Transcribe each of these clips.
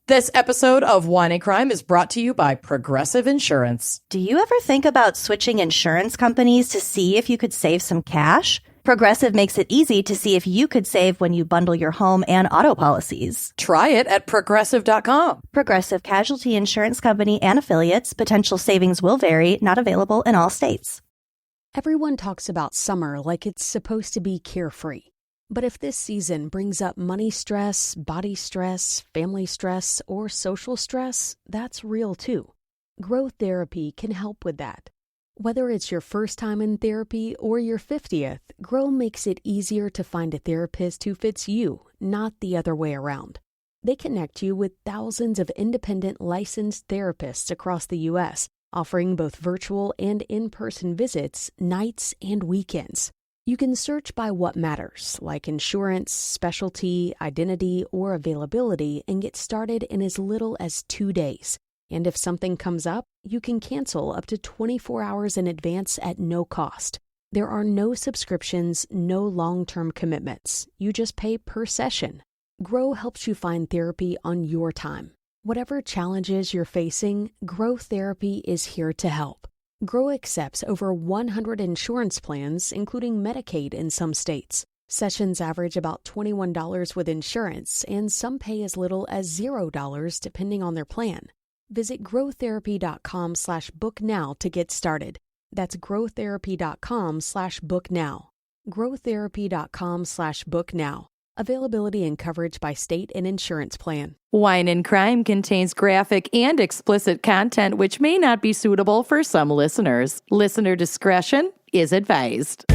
This episode of Wine and Crime is brought to you by Progressive Insurance. Do you ever think about switching insurance companies to see if you could save some cash? Progressive makes it easy to see if you could save when you bundle your home and auto policies. Try it at Progressive.com. Progressive Casualty Insurance Company and affiliates. Potential savings will vary. Not available in all states. Everyone talks about summer like it's supposed to be carefree. But if this season brings up money stress, body stress, family stress, or social stress, that's real too. Growth therapy can help with that. Whether it's your first time in therapy or your 50th, Grow makes it easier to find a therapist who fits you, not the other way around. They connect you with thousands of independent licensed therapists across the U.S., offering both virtual and in-person visits, nights and weekends. You can search by what matters, like insurance, specialty, identity, or availability, and get started in as little as 2 days. And if something comes up, you can cancel up to 24 hours in advance at no cost. There are no subscriptions, no long-term commitments. You just pay per session. Grow helps you find therapy on your time. Whatever challenges you're facing, Grow Therapy is here to help. Grow accepts over 100 insurance plans, including Medicaid in some states. Sessions average about $21 with insurance, and some pay as little as $0 depending on their plan. Visit growtherapy.com/booknow to get started. That's growtherapy.com/booknow. growtherapy.com/booknow. Availability and coverage by state and insurance plan. Wine and Crime contains graphic and explicit content which may not be suitable for some listeners. Listener discretion is advised.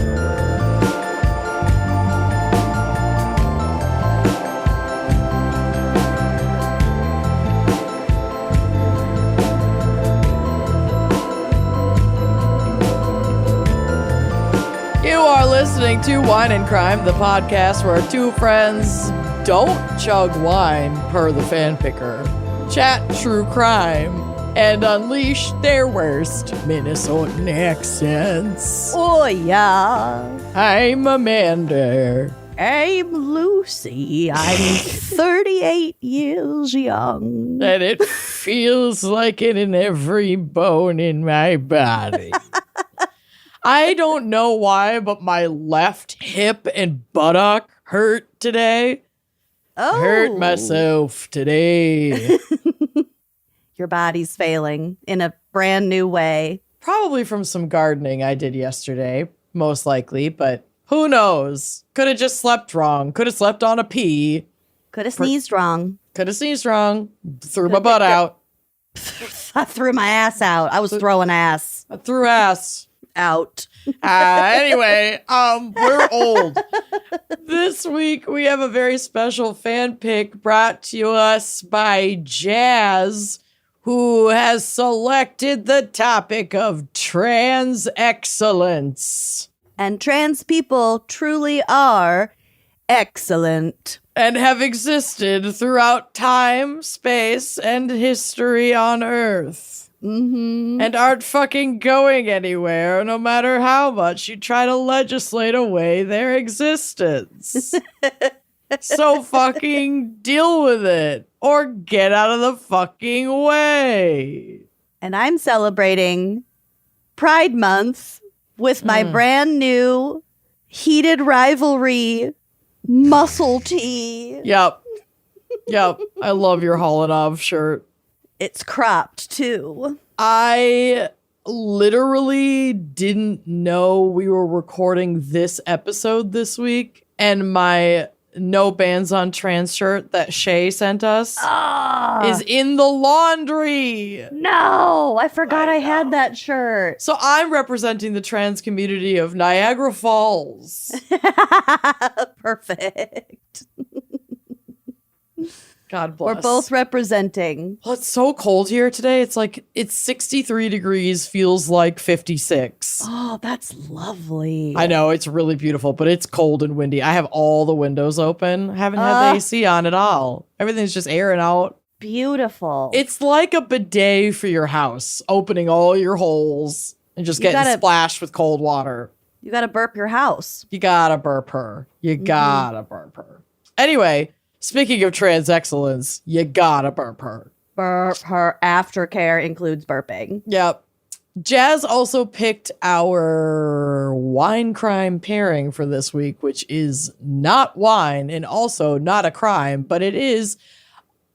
You are listening to Wine and Crime, the podcast where two friends don't chug wine, per the fan picker, chat true crime, and unleash their worst Minnesotan accents. Oh, yeah. I'm Amanda. I'm Lucy. I'm 38 years young. And it feels like it in every bone in my body. I don't know why, but my left hip and buttock hurt today. Oh. I hurt myself today. Your body's failing in a brand new way. Probably from some gardening I did yesterday, most likely, but who knows? Could have just slept wrong. Could have slept on a pee. Could have sneezed wrong. Could have sneezed wrong. Threw my butt out. I threw my ass out. I was throwing ass. I threw ass out. Anyway, we're old. This week we have a very special fan pick brought to us by Jazz, who has selected the topic of trans excellence. And trans people truly are excellent. And have existed throughout time, space, and history on Earth. Mm-hmm. And aren't fucking going anywhere, no matter how much you try to legislate away their existence. So fucking deal with it, or get out of the fucking way. And I'm celebrating Pride Month with my brand new heated rivalry muscle tee. Yep. I love your Holinov shirt. It's cropped, too. I literally didn't know we were recording this episode this week, and my No Bands on Trans shirt that Shay sent us is in the laundry. No, I forgot I had that shirt. So I'm representing the trans community of Niagara Falls. Perfect. God bless. We're both representing. Well, it's so cold here today. It's 63 degrees, feels like 56. Oh, that's lovely. I know, it's really beautiful, but it's cold and windy. I have all the windows open. I haven't had the AC on at all. Everything's just airing out. Beautiful. It's like a bidet for your house, opening all your holes and just getting splashed with cold water. You gotta burp your house. You gotta burp her. Anyway, Speaking of trans excellence, you gotta burp her. Burp her. Aftercare includes burping. Yep. Jazz also picked our wine crime pairing for this week, which is not wine and also not a crime, but it is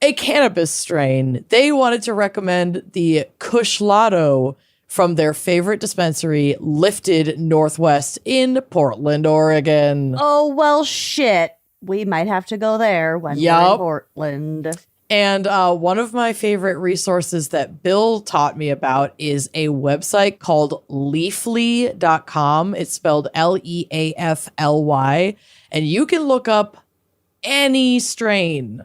a cannabis strain. They wanted to recommend the Kushlato from their favorite dispensary, Lifted Northwest in Portland, Oregon. Oh, well, shit. We might have to go there when we're in Portland. And one of my favorite resources that Bill taught me about is a website called leafly.com. It's spelled Leafly. And you can look up any strain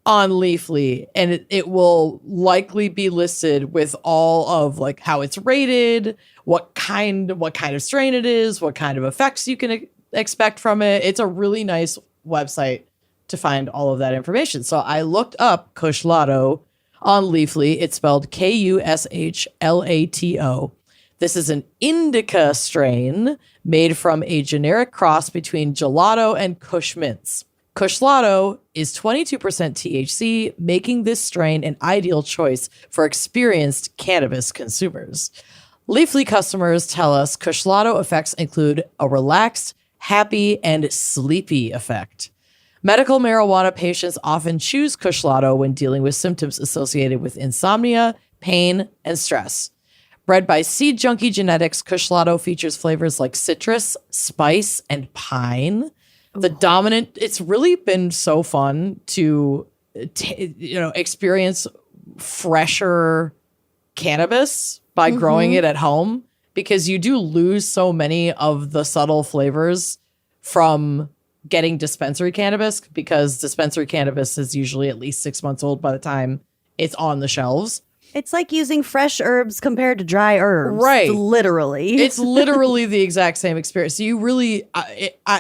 on Leafly, and it will likely be listed with all of like how it's rated, what kind of strain it is, what kind of effects you can expect from it. It's a really nice website to find all of that information. So I looked up Kushlato on Leafly. It's spelled Kushlato. This is an indica strain made from a generic cross between gelato and Kush mints. Kushlato is 22% THC, making this strain an ideal choice for experienced cannabis consumers. Leafly customers tell us Kushlato effects include a relaxed, happy, and sleepy effect. Medical marijuana patients often choose Kushlato when dealing with symptoms associated with insomnia, pain, and stress. Bred by Seed Junkie Genetics, Kushlato features flavors like citrus, spice, and pine. The dominant, it's really been so fun to, experience fresher cannabis by growing it at home, because you do lose so many of the subtle flavors from getting dispensary cannabis, because dispensary cannabis is usually at least 6 months old by the time it's on the shelves. It's like using fresh herbs compared to dry herbs. Right. Literally. It's literally the exact same experience. So you really,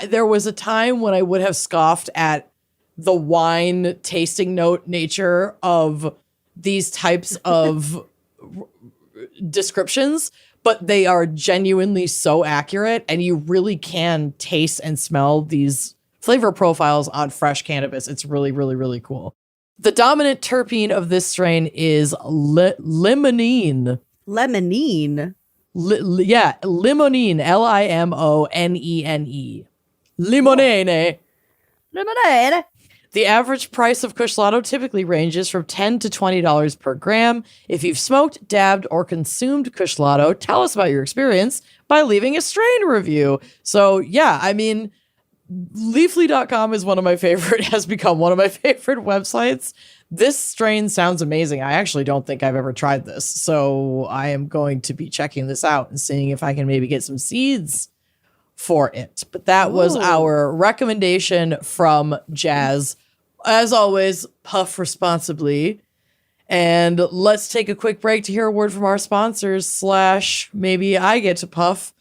there was a time when I would have scoffed at the wine tasting note nature of these types of descriptions, but they are genuinely so accurate, and you really can taste and smell these flavor profiles on fresh cannabis. It's really, really, really cool. The dominant terpene of this strain is limonene. Lemonine? Limonene. Limonene. Limonene. Lemonade. The average price of Kushlato typically ranges from $10 to $20 per gram. If you've smoked, dabbed, or consumed Kushlato, tell us about your experience by leaving a strain review. So, yeah, I mean, Leafly.com is has become one of my favorite websites. This strain sounds amazing. I actually don't think I've ever tried this. So I am going to be checking this out and seeing if I can maybe get some seeds for it. But that was our recommendation from Jazz. As always, puff responsibly. And let's take a quick break to hear a word from our sponsors, / maybe I get to puff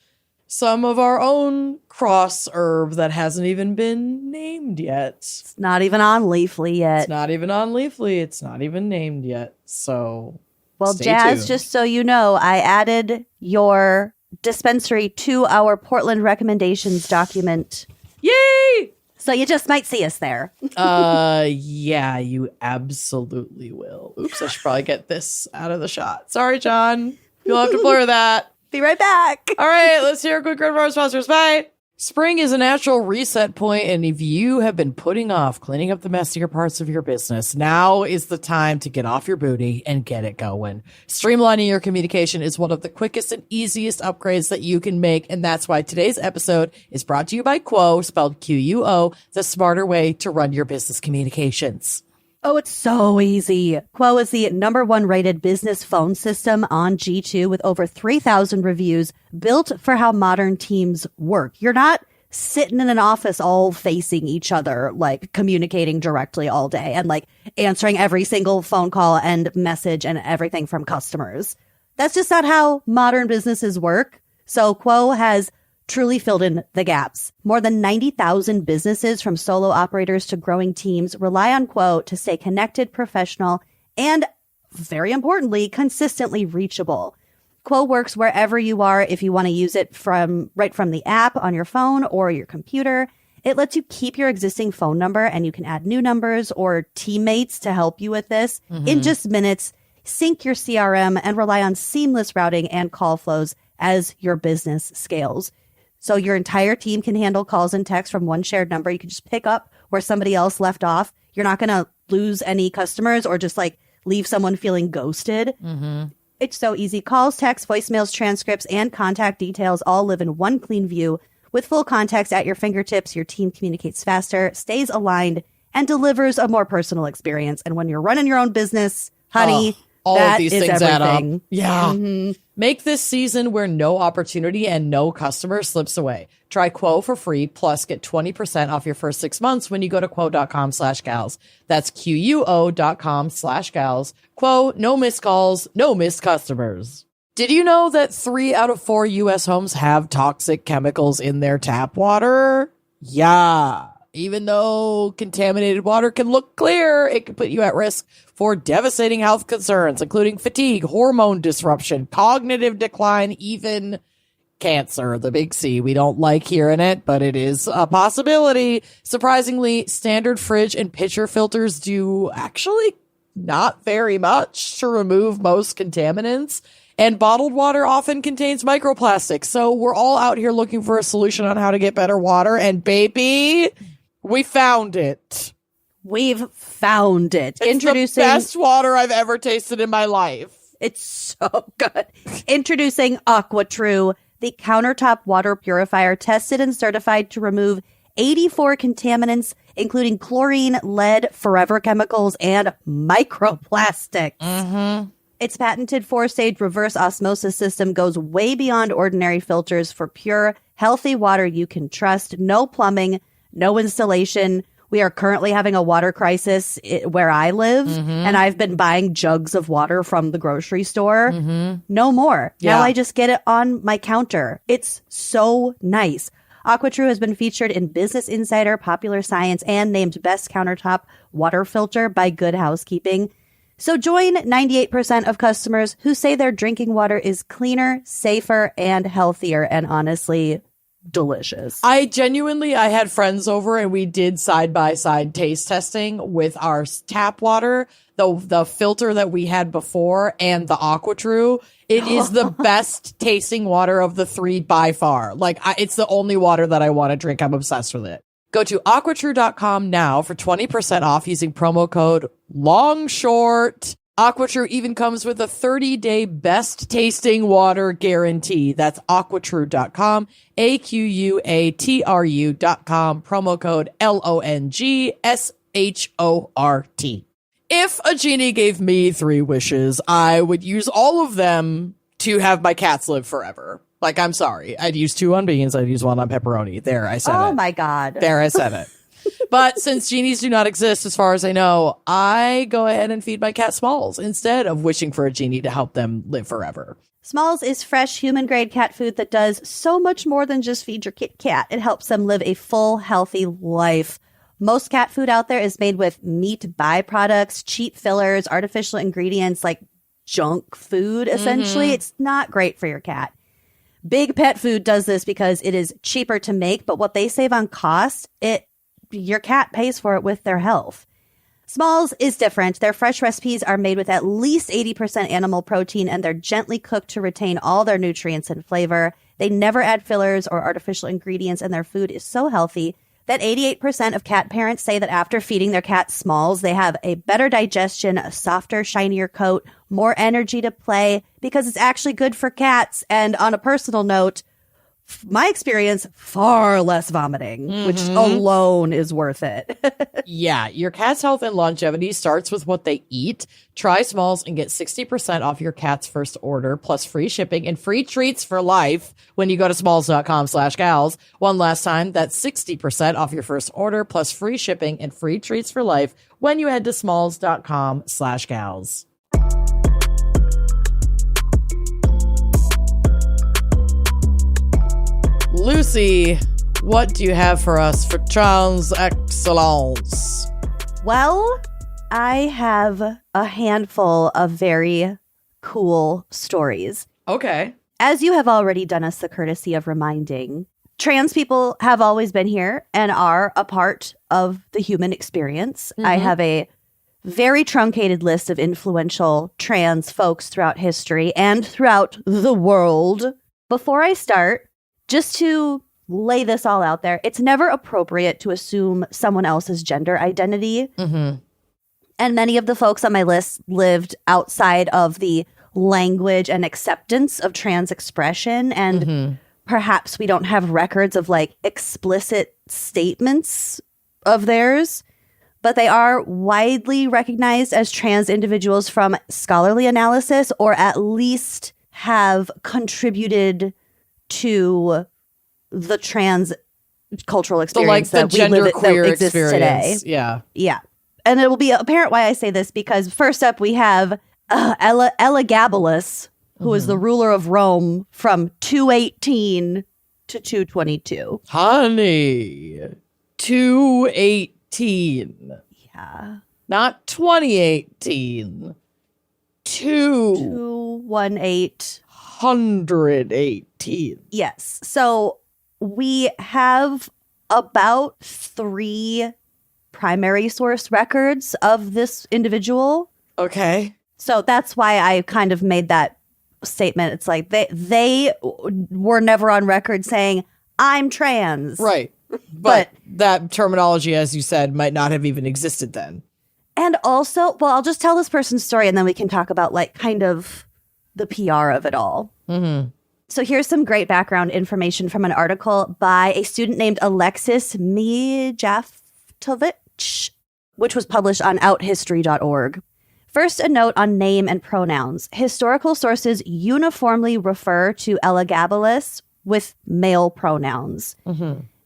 some of our own cross herb that hasn't even been named yet. It's not even on Leafly yet. It's not even on Leafly. It's not even named yet. So, well, stay Jazz, tuned. just so you know, I added your dispensary to our Portland recommendations document. Yay! So you just might see us there. Yeah, you absolutely will. Oops, I should probably get this out of the shot. Sorry, John. You'll have to blur that. Be right back. All right, let's hear a quick word from our sponsors. Bye. Spring is a natural reset point, and if you have been putting off cleaning up the messier parts of your business, now is the time to get off your booty and get it going. Streamlining your communication is one of the quickest and easiest upgrades that you can make, and that's why today's episode is brought to you by Quo, spelled Quo, the smarter way to run your business communications. Oh, it's so easy. Quo is the #1 rated business phone system on G2 with over 3,000 reviews, built for how modern teams work. You're not sitting in an office all facing each other, like communicating directly all day and like answering every single phone call and message and everything from customers. That's just not how modern businesses work. So Quo has truly filled in the gaps. More than 90,000 businesses, from solo operators to growing teams, rely on Quo to stay connected, professional, and very importantly, consistently reachable. Quo works wherever you are if you want to use it right from the app on your phone or your computer. It lets you keep your existing phone number, and you can add new numbers or teammates to help you with this in just minutes. Sync your CRM and rely on seamless routing and call flows as your business scales. So your entire team can handle calls and texts from one shared number. You can just pick up where somebody else left off. You're not going to lose any customers or just like leave someone feeling ghosted. It's so easy. Calls, texts, voicemails, transcripts, and contact details all live in one clean view. With full context at your fingertips, your team communicates faster, stays aligned, and delivers a more personal experience. And when you're running your own business, honey, all that of these is things add up. everything. Yeah. Make this season where no opportunity and no customer slips away. Try Quo for free, plus get 20% off your first 6 months when you go to quo.com/gals. That's QUO.com/gals. Quo, no missed calls, no missed customers. Did you know that 3 out of 4 U.S. homes have toxic chemicals in their tap water? Yeah. Even though contaminated water can look clear, it can put you at risk for devastating health concerns, including fatigue, hormone disruption, cognitive decline, even cancer, the big C. We don't like hearing it, but it is a possibility. Surprisingly, standard fridge and pitcher filters do actually not very much to remove most contaminants. And bottled water often contains microplastics. So we're all out here looking for a solution on how to get better water. And baby, we found it. We've found it. It's Introducing the best water I've ever tasted in my life. It's so good. Introducing AquaTrue, the countertop water purifier tested and certified to remove 84 contaminants, including chlorine, lead, forever chemicals, and microplastics. Its patented 4-stage reverse osmosis system goes way beyond ordinary filters for pure, healthy water you can trust. No plumbing, no installation. We are currently having a water crisis where I live, and I've been buying jugs of water from the grocery store. No more. Yeah. Now I just get it on my counter. It's so nice. AquaTrue has been featured in Business Insider, Popular Science, and named Best Countertop Water Filter by Good Housekeeping. So join 98% of customers who say their drinking water is cleaner, safer, and healthier, and honestly, delicious. I had friends over and we did side-by-side taste testing with our tap water, the filter that we had before, and the AquaTrue. It is the best tasting water of the 3 by far. Like, it's the only water that I want to drink. I'm obsessed with it. Go to aquatrue.com now for 20% off using promo code LONGSHORT. AquaTrue even comes with a 30-day best tasting water guarantee. That's aquatrue.com, AQUATRU.com, promo code LONGSHORT. If a genie gave me 3 wishes, I would use all of them to have my cats live forever. Like, I'm sorry. I'd use 2 on beans. I'd use 1 on pepperoni. There, I said it. Oh my God. There, I said it. But since genies do not exist, as far as I know, I go ahead and feed my cat Smalls instead of wishing for a genie to help them live forever. Smalls is fresh, human-grade cat food that does so much more than just feed your cat. It helps them live a full, healthy life. Most cat food out there is made with meat byproducts, cheap fillers, artificial ingredients, like junk food, essentially. It's not great for your cat. Big Pet Food does this because it is cheaper to make, but what they save on cost, your cat pays for it with their health. Smalls is different. Their fresh recipes are made with at least 80% animal protein, and they're gently cooked to retain all their nutrients and flavor. They never add fillers or artificial ingredients, and their food is so healthy that 88% of cat parents say that after feeding their cat Smalls, they have a better digestion, a softer, shinier coat, more energy to play, because it's actually good for cats. And on a personal note, my experience, far less vomiting, which alone is worth it. Yeah, your cat's health and longevity starts with what they eat. Try Smalls and get 60% off your cat's first order, plus free shipping and free treats for life when you go to smalls.com/gals. One last time, that's 60% off your first order, plus free shipping and free treats for life when you head to smalls.com/gals. Lucy, what do you have for us for Trans Excellence? Well, I have a handful of very cool stories. Okay. As you have already done us the courtesy of reminding, trans people have always been here and are a part of the human experience. I have a very truncated list of influential trans folks throughout history and throughout the world. Before I start, just to lay this all out there, it's never appropriate to assume someone else's gender identity. And many of the folks on my list lived outside of the language and acceptance of trans expression. And perhaps we don't have records of like explicit statements of theirs, but they are widely recognized as trans individuals from scholarly analysis, or at least have contributed to the trans cultural experience the that we live that exists today. Yeah. Yeah. And it will be apparent why I say this, because first up we have Elagabalus, who was the ruler of Rome from 218 to 222. Honey. 218. Yeah. Not 2018. 218. 118. Yes. So we have about 3 primary source records of this individual. Okay. So that's why I kind of made that statement. It's like they were never on record saying, I'm trans. Right. But that terminology, as you said, might not have even existed then. And also, well, I'll just tell this person's story and then we can talk about like kind of the PR of it all. So here's some great background information from an article by a student named Alexis Mijaftovich, which was published on outhistory.org. First, a note on name and pronouns. Historical sources uniformly refer to Elagabalus with male pronouns.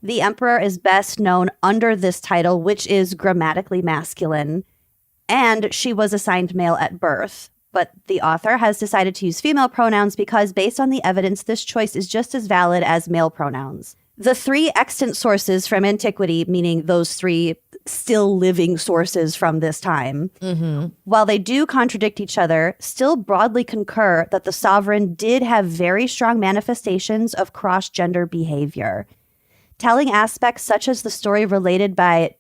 The emperor is best known under this title, which is grammatically masculine, and she was assigned male at birth. But the author has decided to use female pronouns because, based on the evidence, this choice is just as valid as male pronouns. The 3 extant sources from antiquity, meaning those 3 still living sources from this time, while they do contradict each other, still broadly concur that the sovereign did have very strong manifestations of cross-gender behavior. Telling aspects such as the story related by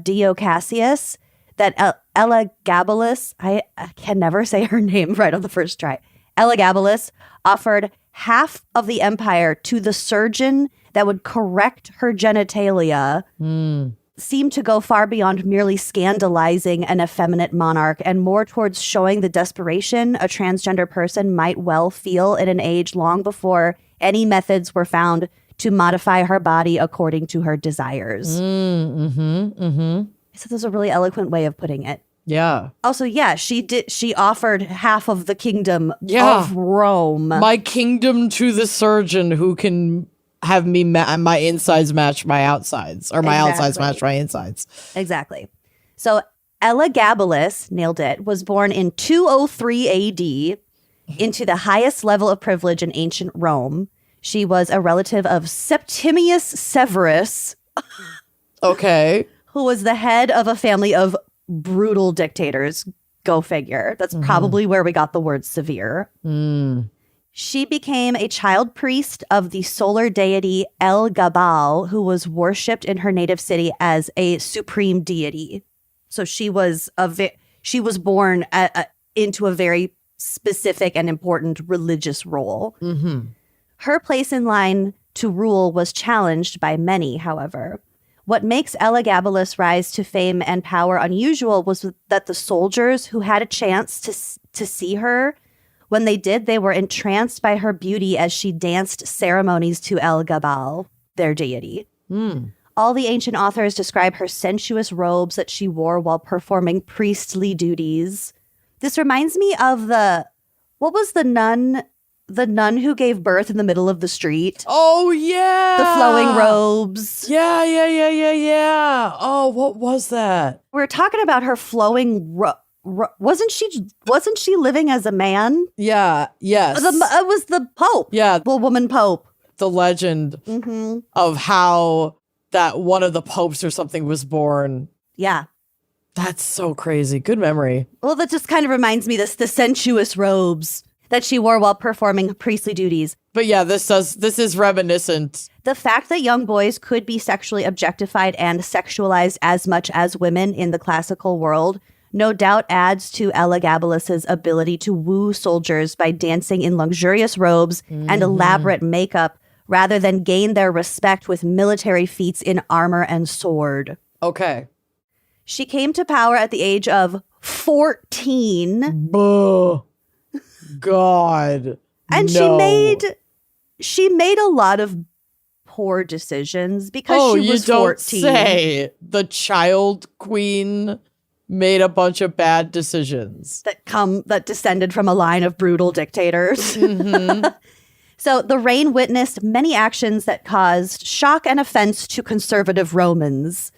Dio Cassius that Elagabalus, I can never say her name right on the first try, Elagabalus offered half of the empire to the surgeon that would correct her genitalia, seemed to go far beyond merely scandalizing an effeminate monarch and more towards showing the desperation a transgender person might well feel in an age long before any methods were found to modify her body according to her desires. I thought that was a really eloquent way of putting it. Yeah. Also, yeah, she offered half of the kingdom of Rome. My kingdom to the surgeon who can have me my insides match my outsides, or my outsides match my insides. Exactly. So Elagabalus, nailed it, was born in 203 AD into the highest level of privilege in ancient Rome. She was a relative of Septimius Severus. Okay. Who was the head of a family of brutal dictators. Go figure. That's probably where we got the word severe. She became a child priest of the solar deity El Gabal, who was worshipped in her native city as a supreme deity. So she was born into a very specific and important religious role. Her place in line to rule was challenged by many, however. What makes Elagabalus rise to fame and power unusual was that the soldiers who had a chance to see her, when they did, they were entranced by her beauty as she danced ceremonies to El Gabal, their deity. All the ancient authors describe her sensuous robes that she wore while performing priestly duties. This reminds me of what was the nun who gave birth in the middle of the street? Oh, yeah. The flowing robes. Yeah. Oh, what was that? We're talking about her flowing wasn't she living as a man? Yeah, yes. It was the Pope. Yeah. The woman Pope. The legend of how that one of the popes or something was born. Yeah. That's so crazy. Good memory. Well, that just kind of reminds me the sensuous robes that she wore while performing priestly duties. But yeah, this is reminiscent. The fact that young boys could be sexually objectified and sexualized as much as women in the classical world no doubt adds to Elagabalus's ability to woo soldiers by dancing in luxurious robes and elaborate makeup rather than gain their respect with military feats in armor and sword. Okay. She came to power at the age of 14. God. And no. she made a lot of poor decisions because she was 14. You don't say. The child queen made a bunch of bad decisions that descended from a line of brutal dictators. So the reign witnessed many actions that caused shock and offense to conservative Romans.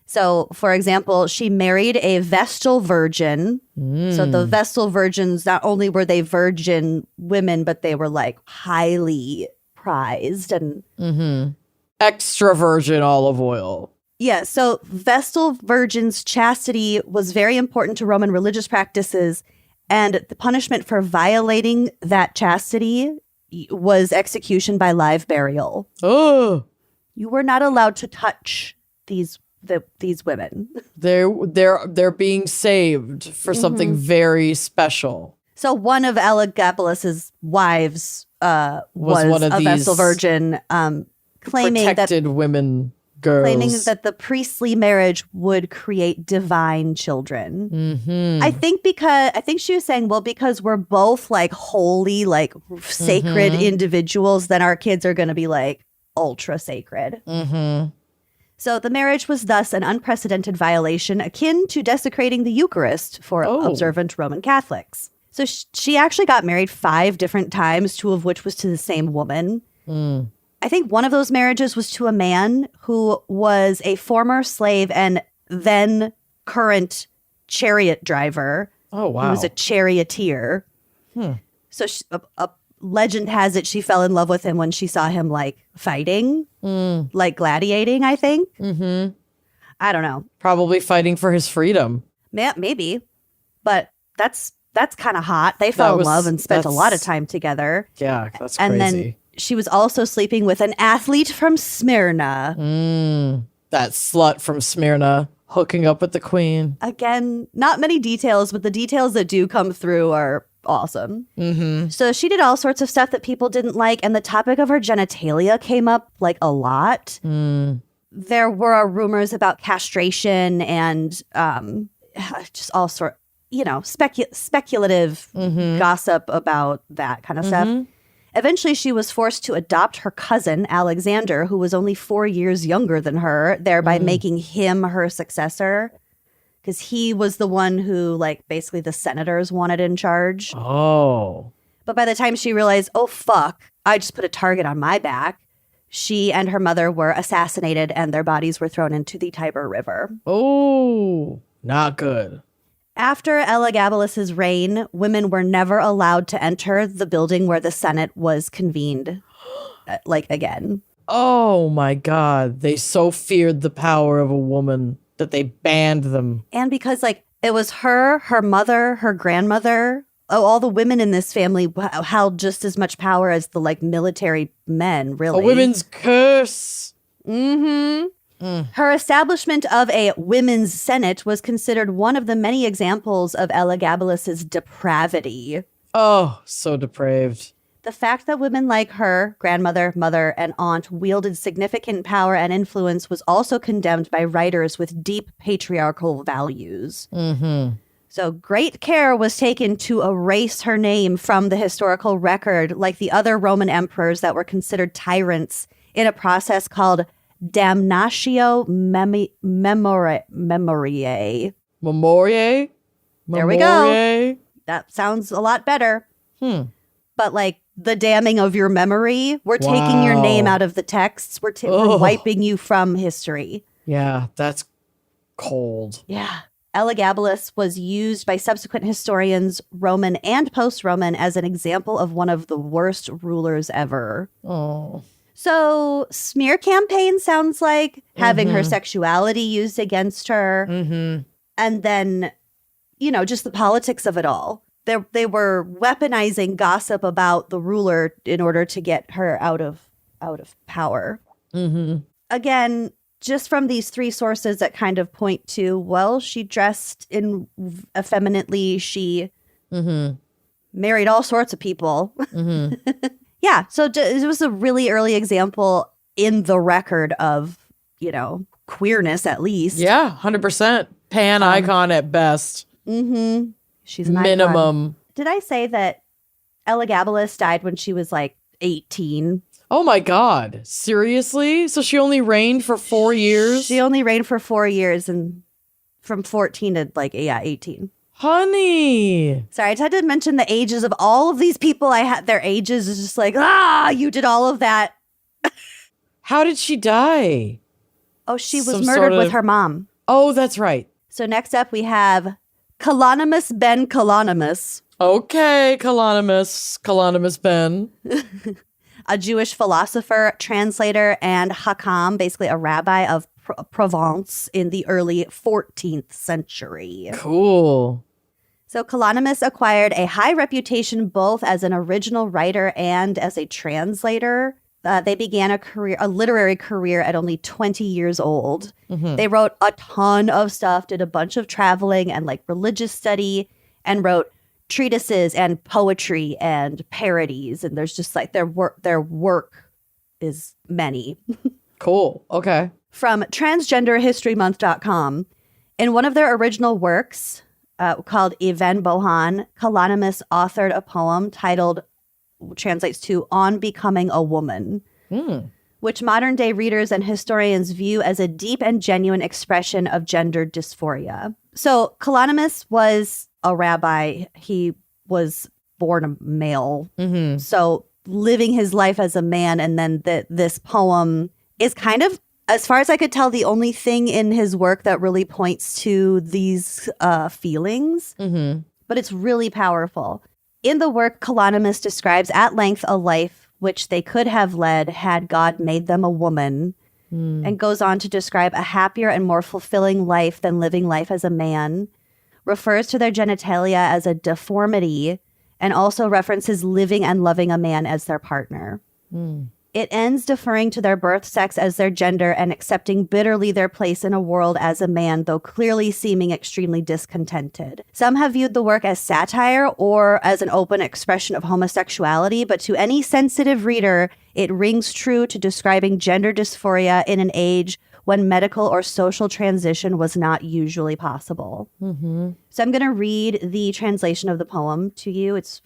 So, for example, she married a Vestal virgin. So the Vestal virgins, not only were they virgin women, but they were like highly prized and extra virgin olive oil. Yeah, so Vestal virgins' chastity was very important to Roman religious practices, and the punishment for violating that chastity was execution by live burial. Oh, you were not allowed to touch these women. They're being saved for something very special. So one of Elagabalus's wives was one of a Vestal virgin, claiming protected women. Girls. Claiming that the priestly marriage would create divine children. I think she was saying, well, because we're both like holy, like sacred individuals, then our kids are going to be like ultra sacred. So the marriage was thus an unprecedented violation akin to desecrating the Eucharist for observant Roman Catholics. So she actually got married 5 different times, 2 of which was to the same woman. I think one of those marriages was to a man who was a former slave and then current chariot driver. Oh, wow. He was a charioteer. So a legend has it she fell in love with him when she saw him like fighting, like gladiating, I think. I don't know. Probably fighting for his freedom. Maybe. But that's kind of hot. They fell in love and spent a lot of time together. Yeah, that's crazy. And then she was also sleeping with an athlete from Smyrna. That slut from Smyrna hooking up with the queen. Again, not many details, but the details that do come through are awesome. So she did all sorts of stuff that people didn't like, and the topic of her genitalia came up like a lot. There were rumors about castration and just all sort, speculative gossip about that kind of stuff. Eventually, she was forced to adopt her cousin, Alexander, who was only 4 years younger than her, thereby making him her successor. Because he was the one who, like, basically the senators wanted in charge. Oh. But by the time she realized, oh, fuck, I just put a target on my back, she and her mother were assassinated and their bodies were thrown into the Tiber River. Oh, not good. After Elagabalus's reign, women were never allowed to enter the building where the Senate was convened, again. Oh, my God. They so feared the power of a woman that they banned them. And because, it was her mother, her grandmother, all the women in this family held just as much power as the, military men, really. A women's curse. Her establishment of a women's senate was considered one of the many examples of Elagabalus's depravity. Oh, so depraved. The fact that women like her, grandmother, mother, and aunt wielded significant power and influence was also condemned by writers with deep patriarchal values. So great care was taken to erase her name from the historical record, like the other Roman emperors that were considered tyrants, in a process called damnatio memoriae. Memoriae? There we go. That sounds a lot better. But the damning of your memory, we're taking your name out of the texts. We're wiping you from history. Yeah, that's cold. Yeah. Elagabalus was used by subsequent historians, Roman and post-Roman, as an example of one of the worst rulers ever. Oh. So smear campaign sounds like having her sexuality used against her. And then, just the politics of it all. they were weaponizing gossip about the ruler in order to get her out of power. Mm-hmm. Again, just from these three sources that kind of point to, well, she dressed in effeminately. She married all sorts of people. Mm-hmm. Yeah. So it was a really early example in the record of, queerness, at least. Yeah, 100%. Pan icon at best. Mm-hmm. She's an minimum. icon. Did I say that Elagabalus died when she was like 18? Oh my God. Seriously? So she only reigned for 4 years? She only reigned for 4 years, and from 14 to 18. Honey. Sorry, I tried to mention the ages of all of these people. I had their ages. It's just like, you did all of that. How did she die? Oh, she was Some murdered sort of- with her mom. Oh, that's right. So next up we have Kalonymus Ben Kalonymus, Okay, Kalonymus Ben. a Jewish philosopher, translator, and hakam, basically a rabbi of Provence in the early 14th century. Cool. So Kalonymus acquired a high reputation both as an original writer and as a translator. They began a literary career at only 20 years old. Mm-hmm. They wrote a ton of stuff, did a bunch of traveling and religious study, and wrote treatises and poetry and parodies. And there's just their work is many. Cool. Okay. From transgenderhistorymonth.com, in one of their original works called Even Bohan, Kalonymus authored a poem titled, translates to On Becoming a Woman, which modern day readers and historians view as a deep and genuine expression of gender dysphoria. So Kalonymus was a rabbi. He was born a male. Mm-hmm. So living his life as a man, and then this poem is kind of, as far as I could tell, the only thing in his work that really points to these feelings. Mm-hmm. But it's really powerful. In the work, Kalonymus describes at length a life which they could have led had God made them a woman, and goes on to describe a happier and more fulfilling life than living life as a man, refers to their genitalia as a deformity, and also references living and loving a man as their partner. It ends deferring to their birth sex as their gender and accepting bitterly their place in a world as a man, though clearly seeming extremely discontented. Some have viewed the work as satire or as an open expression of homosexuality, but to any sensitive reader, it rings true to describing gender dysphoria in an age when medical or social transition was not usually possible. Mm-hmm. So I'm going to read the translation of the poem to you. It's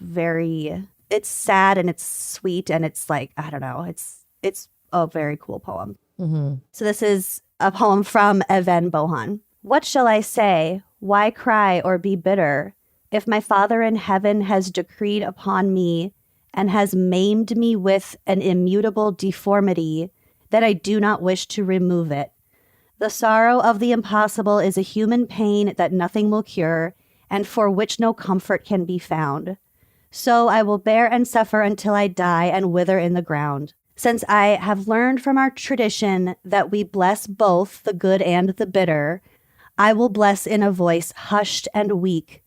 sad and it's sweet and it's I don't know. It's a very cool poem. Mm-hmm. So this is a poem from Even Bohan. What shall I say? Why cry or be bitter? If my Father in heaven has decreed upon me and has maimed me with an immutable deformity, that I do not wish to remove it. The sorrow of the impossible is a human pain that nothing will cure and for which no comfort can be found. So I will bear and suffer until I die and wither in the ground. Since I have learned from our tradition that we bless both the good and the bitter, I will bless in a voice hushed and weak.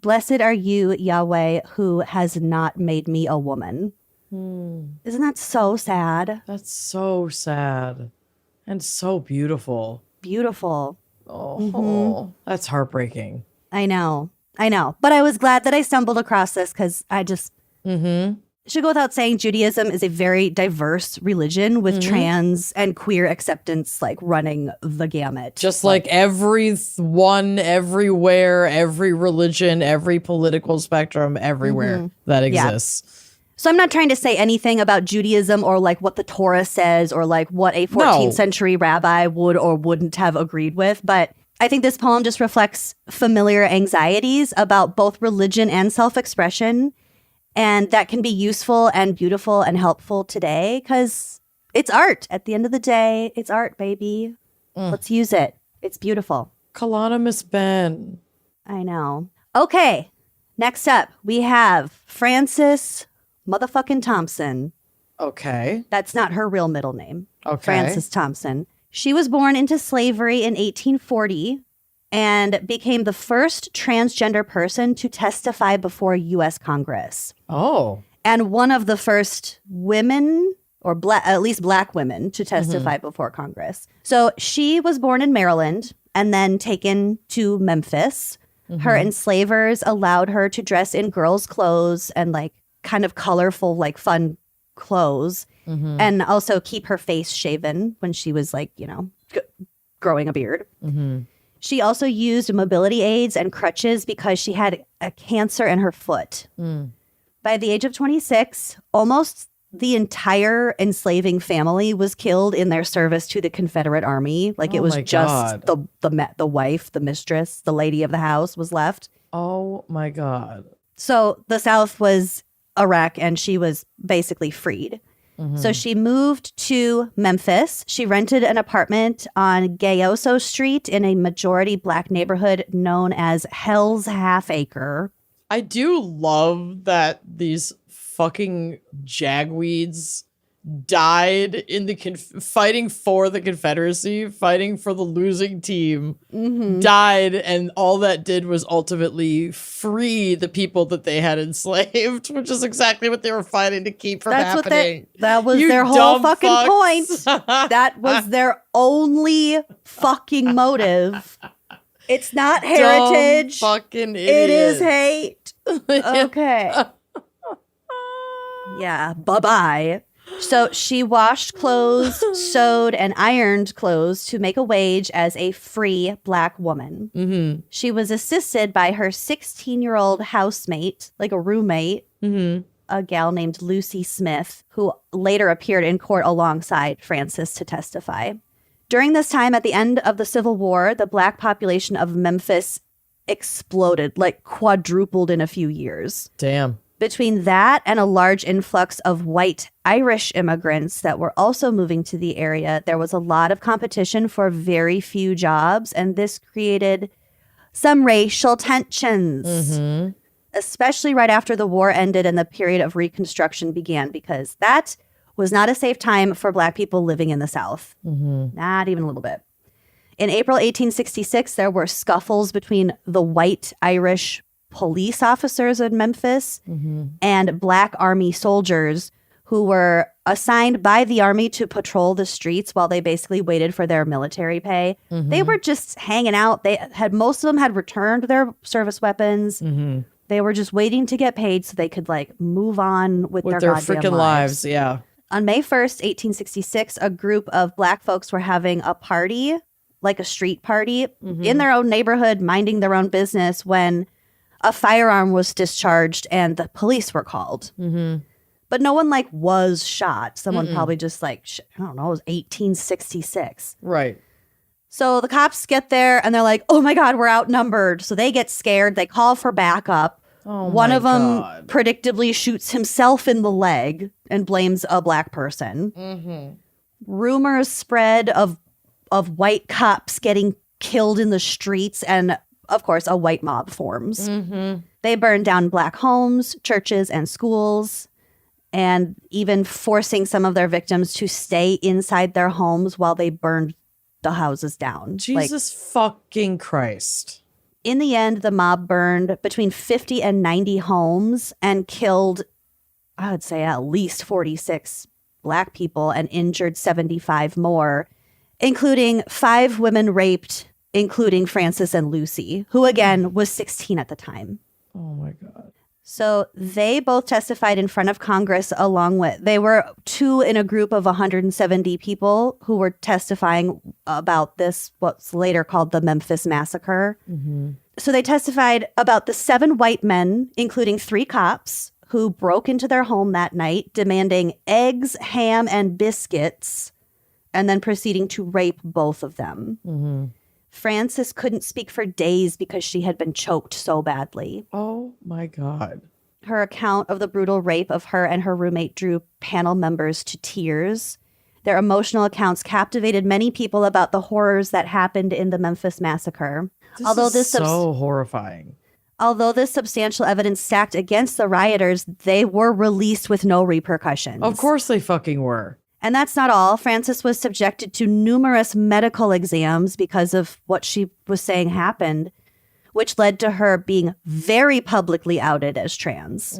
Blessed are you, Yahweh, who has not made me a woman. Isn't that so sad? That's so sad and so beautiful. Beautiful. Oh, that's heartbreaking. I know. But I was glad that I stumbled across this because I just should go without saying Judaism is a very diverse religion with trans and queer acceptance running the gamut. Just like everyone, everywhere, every religion, every political spectrum, everywhere that exists. So I'm not trying to say anything about Judaism or what the Torah says or what a 14th century rabbi would or wouldn't have agreed with. But I think this poem just reflects familiar anxieties about both religion and self-expression. And that can be useful and beautiful and helpful today because it's art. At the end of the day, it's art, baby. Let's use it. It's beautiful. Kalonymus Ben. I know. Okay. Next up, we have Frances motherfucking Thompson. Okay. That's not her real middle name. Okay. Frances Thompson. She was born into slavery in 1840 and became the first transgender person to testify before U.S. Congress. Oh. And one of the first women, or at least black women, to testify before Congress. So she was born in Maryland and then taken to Memphis. Her enslavers allowed her to dress in girls' clothes and like kind of colorful, like fun clothes, and also keep her face shaven when she was like, growing a beard. She also used mobility aids and crutches because she had a cancer in her foot. By the age of 26, almost the entire enslaving family was killed in their service to the Confederate Army. Like it was just the wife, the mistress, the lady of the house was left. Oh my God. So the South was a wreck and she was basically freed. So she moved to Memphis. She rented an apartment on Gayoso Street in a majority black neighborhood known as Hell's Half Acre. I do love that these fucking jagweeds died in the fighting for the Confederacy, fighting for the losing team, died, and all that did was ultimately free the people that they had enslaved, which is exactly what they were fighting to keep from happening. That was You their whole dumb fucking fucks. point. That was their only fucking motive. It's not heritage. Dumb fucking idiot. It is hate. Okay. Yeah, bye-bye. So she washed clothes, sewed, and ironed clothes to make a wage as a free black woman. She was assisted by her 16-year-old housemate, like a roommate, a gal named Lucy Smith, who later appeared in court alongside Frances to testify. During this time, at the end of the Civil War, the black population of Memphis exploded, like quadrupled in a few years. Damn. Between that and a large influx of white Irish immigrants that were also moving to the area, there was a lot of competition for very few jobs, and this created some racial tensions, especially right after the war ended and the period of Reconstruction began, because that was not a safe time for black people living in the South. Not even a little bit. In April 1866, there were scuffles between the white Irish police officers in Memphis and black army soldiers who were assigned by the army to patrol the streets while they basically waited for their military pay. They were just hanging out. Most of them had returned their service weapons. They were just waiting to get paid so they could like move on with their goddamn freaking lives. Yeah. On May 1st, 1866, a group of black folks were having a party, like a street party, in their own neighborhood, minding their own business when a firearm was discharged and the police were called. But no one like was shot. Someone probably just like, I don't know, it was 1866. Right. So the cops get there and they're like, oh my God, we're outnumbered. So they get scared. They call for backup. One of them predictably shoots himself in the leg and blames a black person. Rumors spread of white cops getting killed in the streets, and of course, a white mob forms. They burned down black homes, churches, and schools, and even forcing some of their victims to stay inside their homes while they burned the houses down. Jesus fucking Christ. In the end, the mob burned between 50 and 90 homes and killed, I would say, at least 46 black people and injured 75 more, including 5 women raped, including Frances and Lucy, who again was 16 at the time. Oh my God. So they both testified in front of Congress they were 2 in a group of 170 people who were testifying about this, what's later called the Memphis Massacre. So they testified about the 7 white men, including 3 cops, who broke into their home that night, demanding eggs, ham, and biscuits, and then proceeding to rape both of them. Frances couldn't speak for days because she had been choked so badly. Oh my God. Her account of the brutal rape of her and her roommate drew panel members to tears. Their emotional accounts captivated many people about the horrors that happened in the Memphis Massacre. This is so horrifying. Although this substantial evidence stacked against the rioters, they were released with no repercussions. Of course they fucking were. And that's not all. Frances was subjected to numerous medical exams because of what she was saying happened, which led to her being very publicly outed as trans.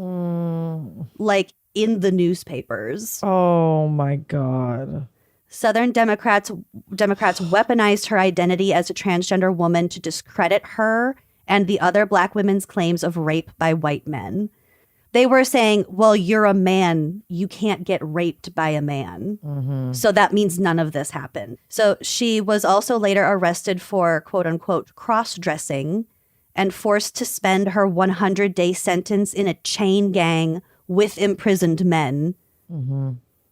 Like in the newspapers. Oh my God. Southern Democrats weaponized her identity as a transgender woman to discredit her and the other Black women's claims of rape by white men. They were saying, well, you're a man. You can't get raped by a man. So that means none of this happened. So she was also later arrested for, quote unquote, cross-dressing and forced to spend her 100-day sentence in a chain gang with imprisoned men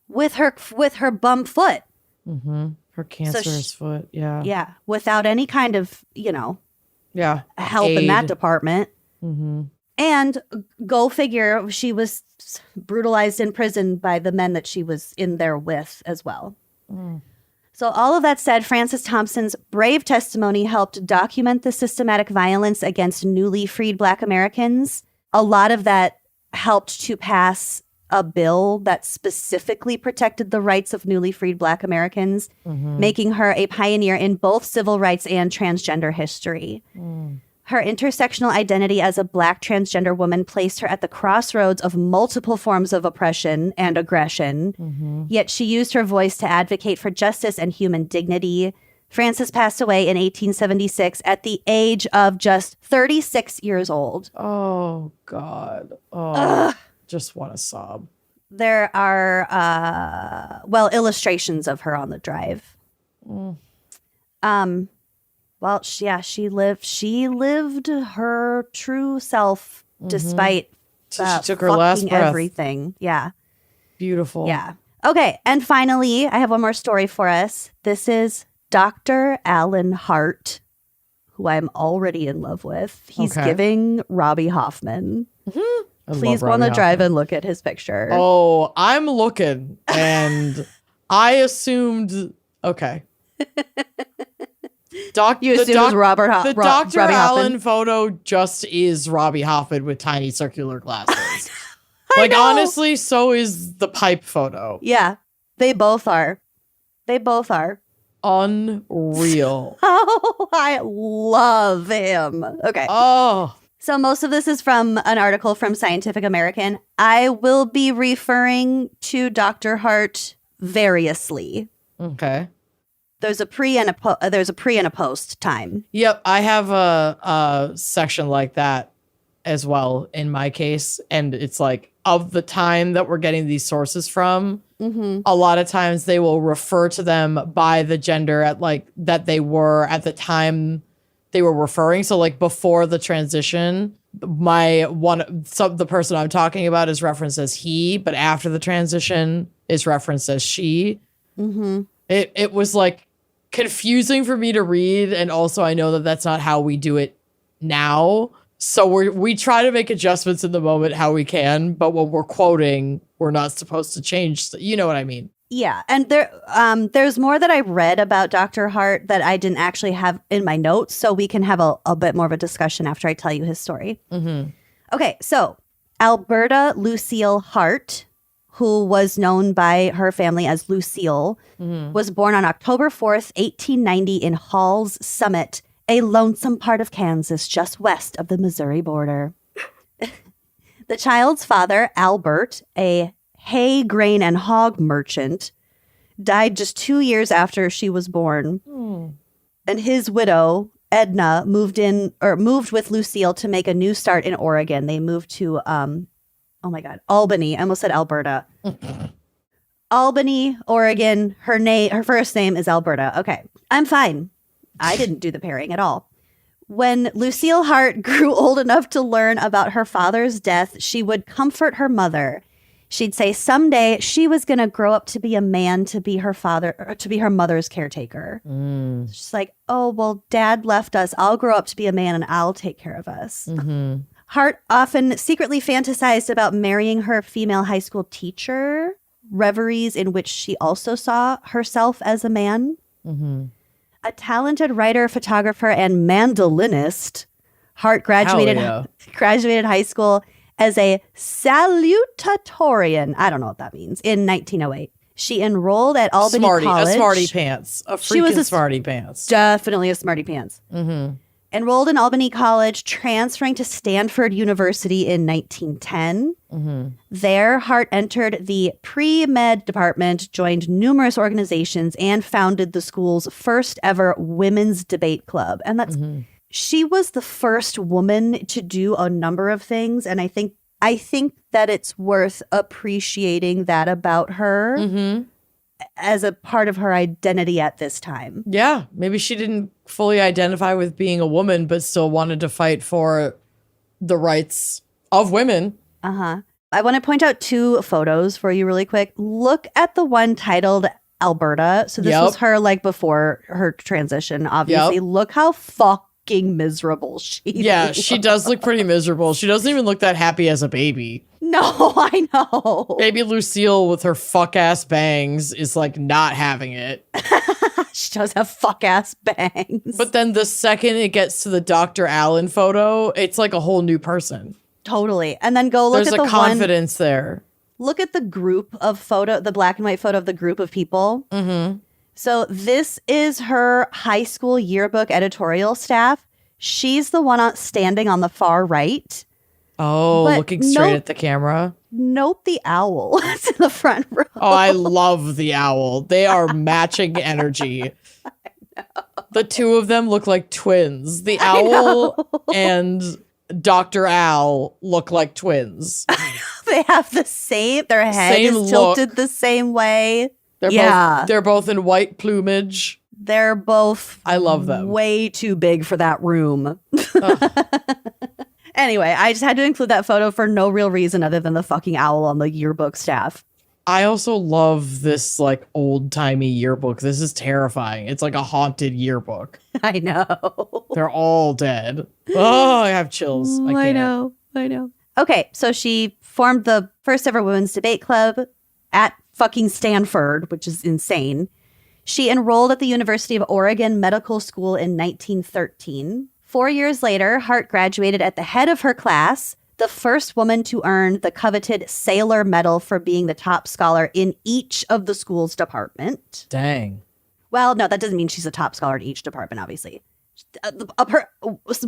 with her bum foot. Her cancerous foot. Yeah. Yeah. Without any kind of, help Aid. in that department. And go figure, she was brutalized in prison by the men that she was in there with as well. So all of that said, Frances Thompson's brave testimony helped document the systematic violence against newly freed Black Americans. A lot of that helped to pass a bill that specifically protected the rights of newly freed Black Americans, making her a pioneer in both civil rights and transgender history. Her intersectional identity as a Black transgender woman placed her at the crossroads of multiple forms of oppression and aggression, yet she used her voice to advocate for justice and human dignity. Frances passed away in 1876 at the age of just 36 years old. Oh, God. Oh, just want to sob. There are, illustrations of her on the drive. Well, she lived her true self despite she took her last breath. Everything. Yeah. Beautiful. Yeah. Okay. And finally, I have one more story for us. This is Dr. Alan Hart, who I'm already in love with. He's giving Robbie Hoffman. Please go on the drive and look at his picture. Oh, I'm looking, and I assumed, okay. You assumed it was the Dr. Robbie Allen Hoffman? photo just is Robbie Hoffman with tiny circular glasses. Honestly, so is the pipe photo. Yeah, they both are. Unreal. Oh, I love him. Okay. Oh. So most of this is from an article from Scientific American. I will be referring to Dr. Hart variously. Okay. There's a pre and a post time. Yep, I have a section like that as well in my case, and it's like of the time that we're getting these sources from. A lot of times they will refer to them by the gender at like that they were at the time they were referring. So like before the transition, the person I'm talking about is referenced as he, but after the transition is referenced as she. It was like confusing for me to read, and also I know that that's not how we do it now. So we try to make adjustments in the moment how we can, but when we're quoting, we're not supposed to change. You know what I mean? Yeah, and there's more that I read about Dr. Hart that I didn't actually have in my notes, so we can have a bit more of a discussion after I tell you his story. Okay, so Alberta Lucille Hart, who was known by her family as Lucille, was born on October 4th, 1890 in Hall's Summit, a lonesome part of Kansas just west of the Missouri border. The child's father, Albert, a hay, grain, and hog merchant, died just 2 years after she was born. And his widow, Edna, moved with Lucille to make a new start in Oregon. They moved to Albany. I almost said Alberta. Albany, Oregon. Her first name is Alberta. Okay, I'm fine. I didn't do the pairing at all. When Lucille Hart grew old enough to learn about her father's death, she would comfort her mother. She'd say someday she was going to grow up to be a man to be her mother's caretaker. She's like, oh, well, Dad left us. I'll grow up to be a man and I'll take care of us. Hart often secretly fantasized about marrying her female high school teacher, reveries in which she also saw herself as a man. A talented writer, photographer, and mandolinist, Hart graduated high school as a salutatorian. I don't know what that means. In 1908. She enrolled at Albany College. A smarty pants. A freaking smarty pants. Definitely a smarty pants. Mm-hmm. Enrolled in Albany College, transferring to Stanford University in 1910. Mm-hmm. There, Hart entered the pre-med department, joined numerous organizations, and founded the school's first ever women's debate club. And that's she was the first woman to do a number of things, and I think that it's worth appreciating that about her as a part of her identity at this time. Yeah, maybe she didn't fully identify with being a woman, but still wanted to fight for the rights of women. Uh-huh. I want to point out 2 photos for you really quick. Look at the one titled Alberta. So this was her like before her transition, obviously. Look how fucking miserable she is. Yeah, she does look pretty miserable. She doesn't even look that happy as a baby. No, I know. Baby Lucille with her fuck-ass bangs is like not having it. She does have fuck-ass bangs. But then the second it gets to the Dr. Allen photo, it's like a whole new person. Totally. And then go look at the There's a confidence there. Look at the group of photo, the black and white photo of the group of people. Mm-hmm. So this is her high school yearbook editorial staff. She's the one standing on the far right. Oh, but looking straight at the camera. Note the owl that's in the front row. Oh, I love the owl. They are matching energy. The 2 of them look like twins. The owl and Dr. Owl look like twins. They have the same, their head is tilted the same way. They're both in white plumage. They're both I love them. Way too big for that room. Anyway, I just had to include that photo for no real reason other than the fucking owl on the yearbook staff. I also love this like old-timey yearbook. This is terrifying. It's like a haunted yearbook. I know. They're all dead. Oh, I have chills. I know. Okay, so she formed the first ever women's debate club at fucking Stanford, which is insane. She enrolled at the University of Oregon Medical School in 1913. 4 years later, Hart graduated at the head of her class, the first woman to earn the coveted Saylor Medal for being the top scholar in each of the school's department. Dang. Well, no, that doesn't mean she's a top scholar in each department, obviously.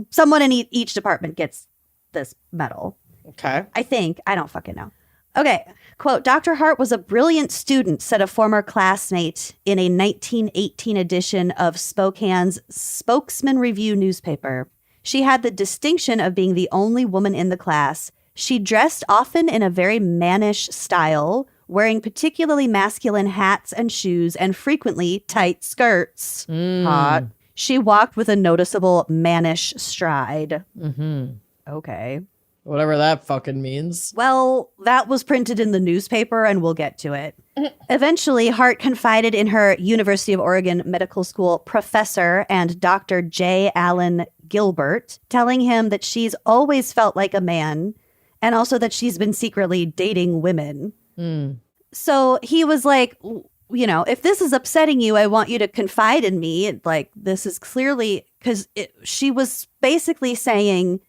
Someone in each department gets this medal. Okay. I think. I don't fucking know. Okay. Quote, Dr. Hart was a brilliant student, said a former classmate in a 1918 edition of Spokane's Spokesman Review newspaper. She had the distinction of being the only woman in the class. She dressed often in a very mannish style, wearing particularly masculine hats and shoes and frequently tight skirts. Hot. She walked with a noticeable mannish stride. Mm-hmm. Okay. Whatever that fucking means. Well, that was printed in the newspaper, and we'll get to it. Eventually, Hart confided in her University of Oregon Medical School professor and Dr. J. Allen Gilbert, telling him that she's always felt like a man, and also that she's been secretly dating women. So he was like, you know, if this is upsetting you, I want you to confide in me. Like, this is clearly, because she was basically saying,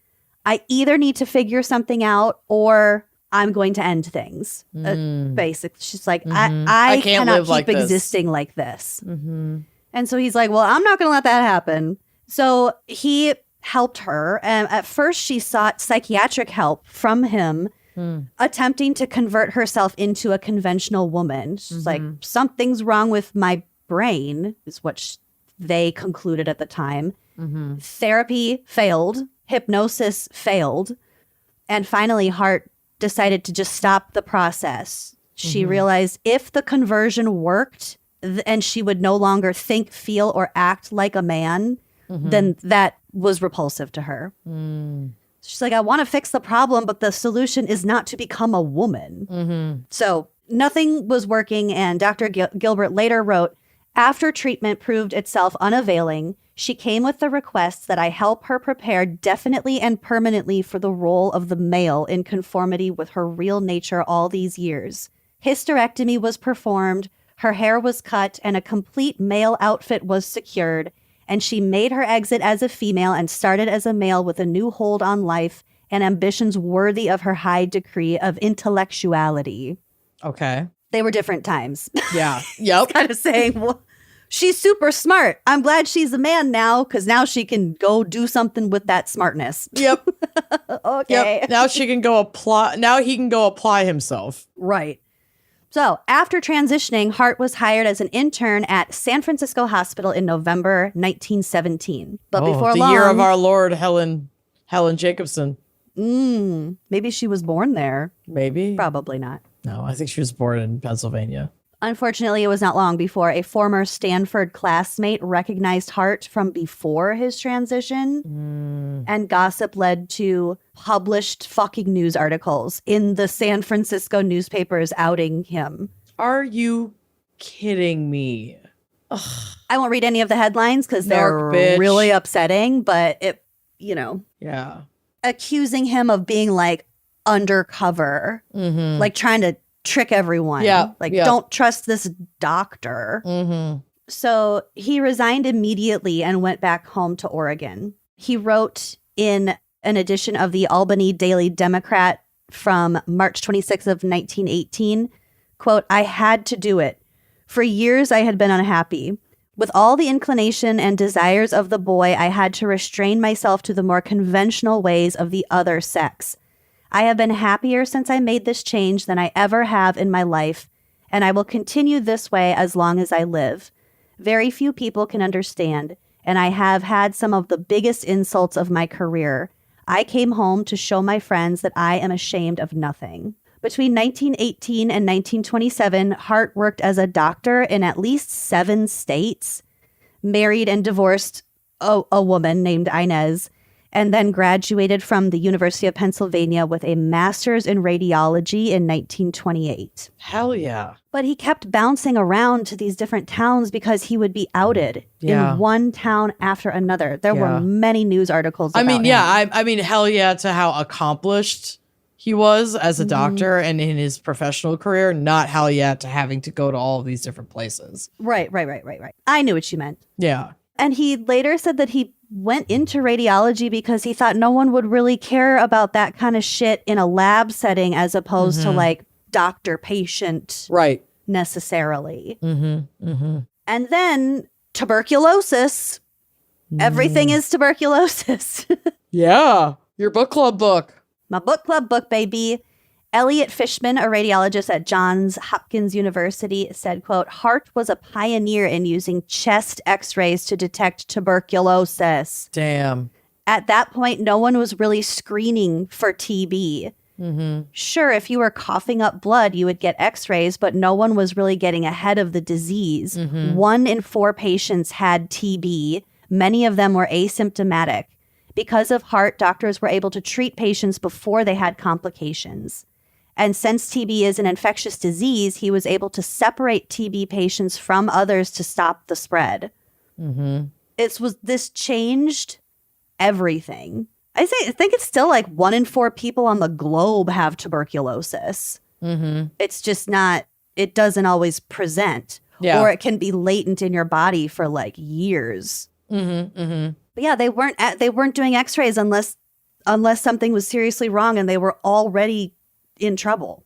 I either need to figure something out or I'm going to end things. Basically, she's like, I cannot keep like existing like this. Mm-hmm. And so he's like, well, I'm not going to let that happen. So he helped her. And at first she sought psychiatric help from him, attempting to convert herself into a conventional woman. She's like, something's wrong with my brain, is what they concluded at the time. Therapy failed. Hypnosis failed. And finally, Hart decided to just stop the process. She realized if the conversion worked and she would no longer think, feel, or act like a man, then that was repulsive to her. She's like, I want to fix the problem, but the solution is not to become a woman. So nothing was working. And Dr. Gilbert later wrote, after treatment proved itself unavailing, she came with the request that I help her prepare definitely and permanently for the role of the male in conformity with her real nature all these years. Hysterectomy was performed, her hair was cut, and a complete male outfit was secured, and she made her exit as a female and started as a male with a new hold on life and ambitions worthy of her high degree of intellectuality. Okay. They were different times. Yeah. Yep. Kind of saying, well, she's super smart. I'm glad she's a man now because now she can go do something with that smartness. Yep. Okay. Yep. Now she can go apply. Now he can go apply himself. Right. So after transitioning, Hart was hired as an intern at San Francisco Hospital in November 1917. But before the long, year of our Lord, Helen Jacobson. Maybe she was born there. Maybe. Probably not. No, I think she was born in Pennsylvania. Unfortunately, it was not long before a former Stanford classmate recognized Hart from before his transition. And gossip led to published fucking news articles in the San Francisco newspapers outing him. Are you kidding me? Ugh. I won't read any of the headlines because they're really upsetting, but it, Yeah. accusing him of being like undercover, like trying to trick everyone. Yeah. Don't trust this doctor. So he resigned immediately and went back home to Oregon. He wrote in an edition of the Albany Daily Democrat from March 26th of 1918, quote, "I had to do it. For years I had been unhappy. With all the inclination and desires of the boy, I had to restrain myself to the more conventional ways of the other sex. I have been happier since I made this change than I ever have in my life, and I will continue this way as long as I live. Very few people can understand, and I have had some of the biggest insults of my career. I came home to show my friends that I am ashamed of nothing." Between 1918 and 1927, Hart worked as a doctor in at least 7 states, married and divorced a woman named Inez, and then graduated from the University of Pennsylvania with a master's in radiology in 1928. Hell yeah. But he kept bouncing around to these different towns because he would be outed in one town after another. There were many news articles about him. I mean, hell yeah to how accomplished he was as a doctor and in his professional career. Not hell yeah to having to go to all of these different places. Right. I knew what you meant. Yeah. And he later said that he went into radiology because he thought no one would really care about that kind of shit in a lab setting as opposed to like doctor patient right necessarily. And then tuberculosis. Everything is tuberculosis. Yeah. Your book club book. My book club book, baby. Elliot Fishman, a radiologist at Johns Hopkins University, said, quote, "Hart was a pioneer in using chest x-rays to detect tuberculosis. Damn. At that point, no one was really screening for TB. Sure, if you were coughing up blood, you would get x-rays, but no one was really getting ahead of the disease. 1 in 4 patients had TB. Many of them were asymptomatic. Because of Hart, doctors were able to treat patients before they had complications. And since TB is an infectious disease, he was able to separate TB patients from others to stop the spread. This changed everything. I think it's still like 1 in 4 people on the globe have tuberculosis. It's just not, it doesn't always present. Or it can be latent in your body for like years. But yeah, they weren't doing x-rays unless something was seriously wrong and they were already in trouble.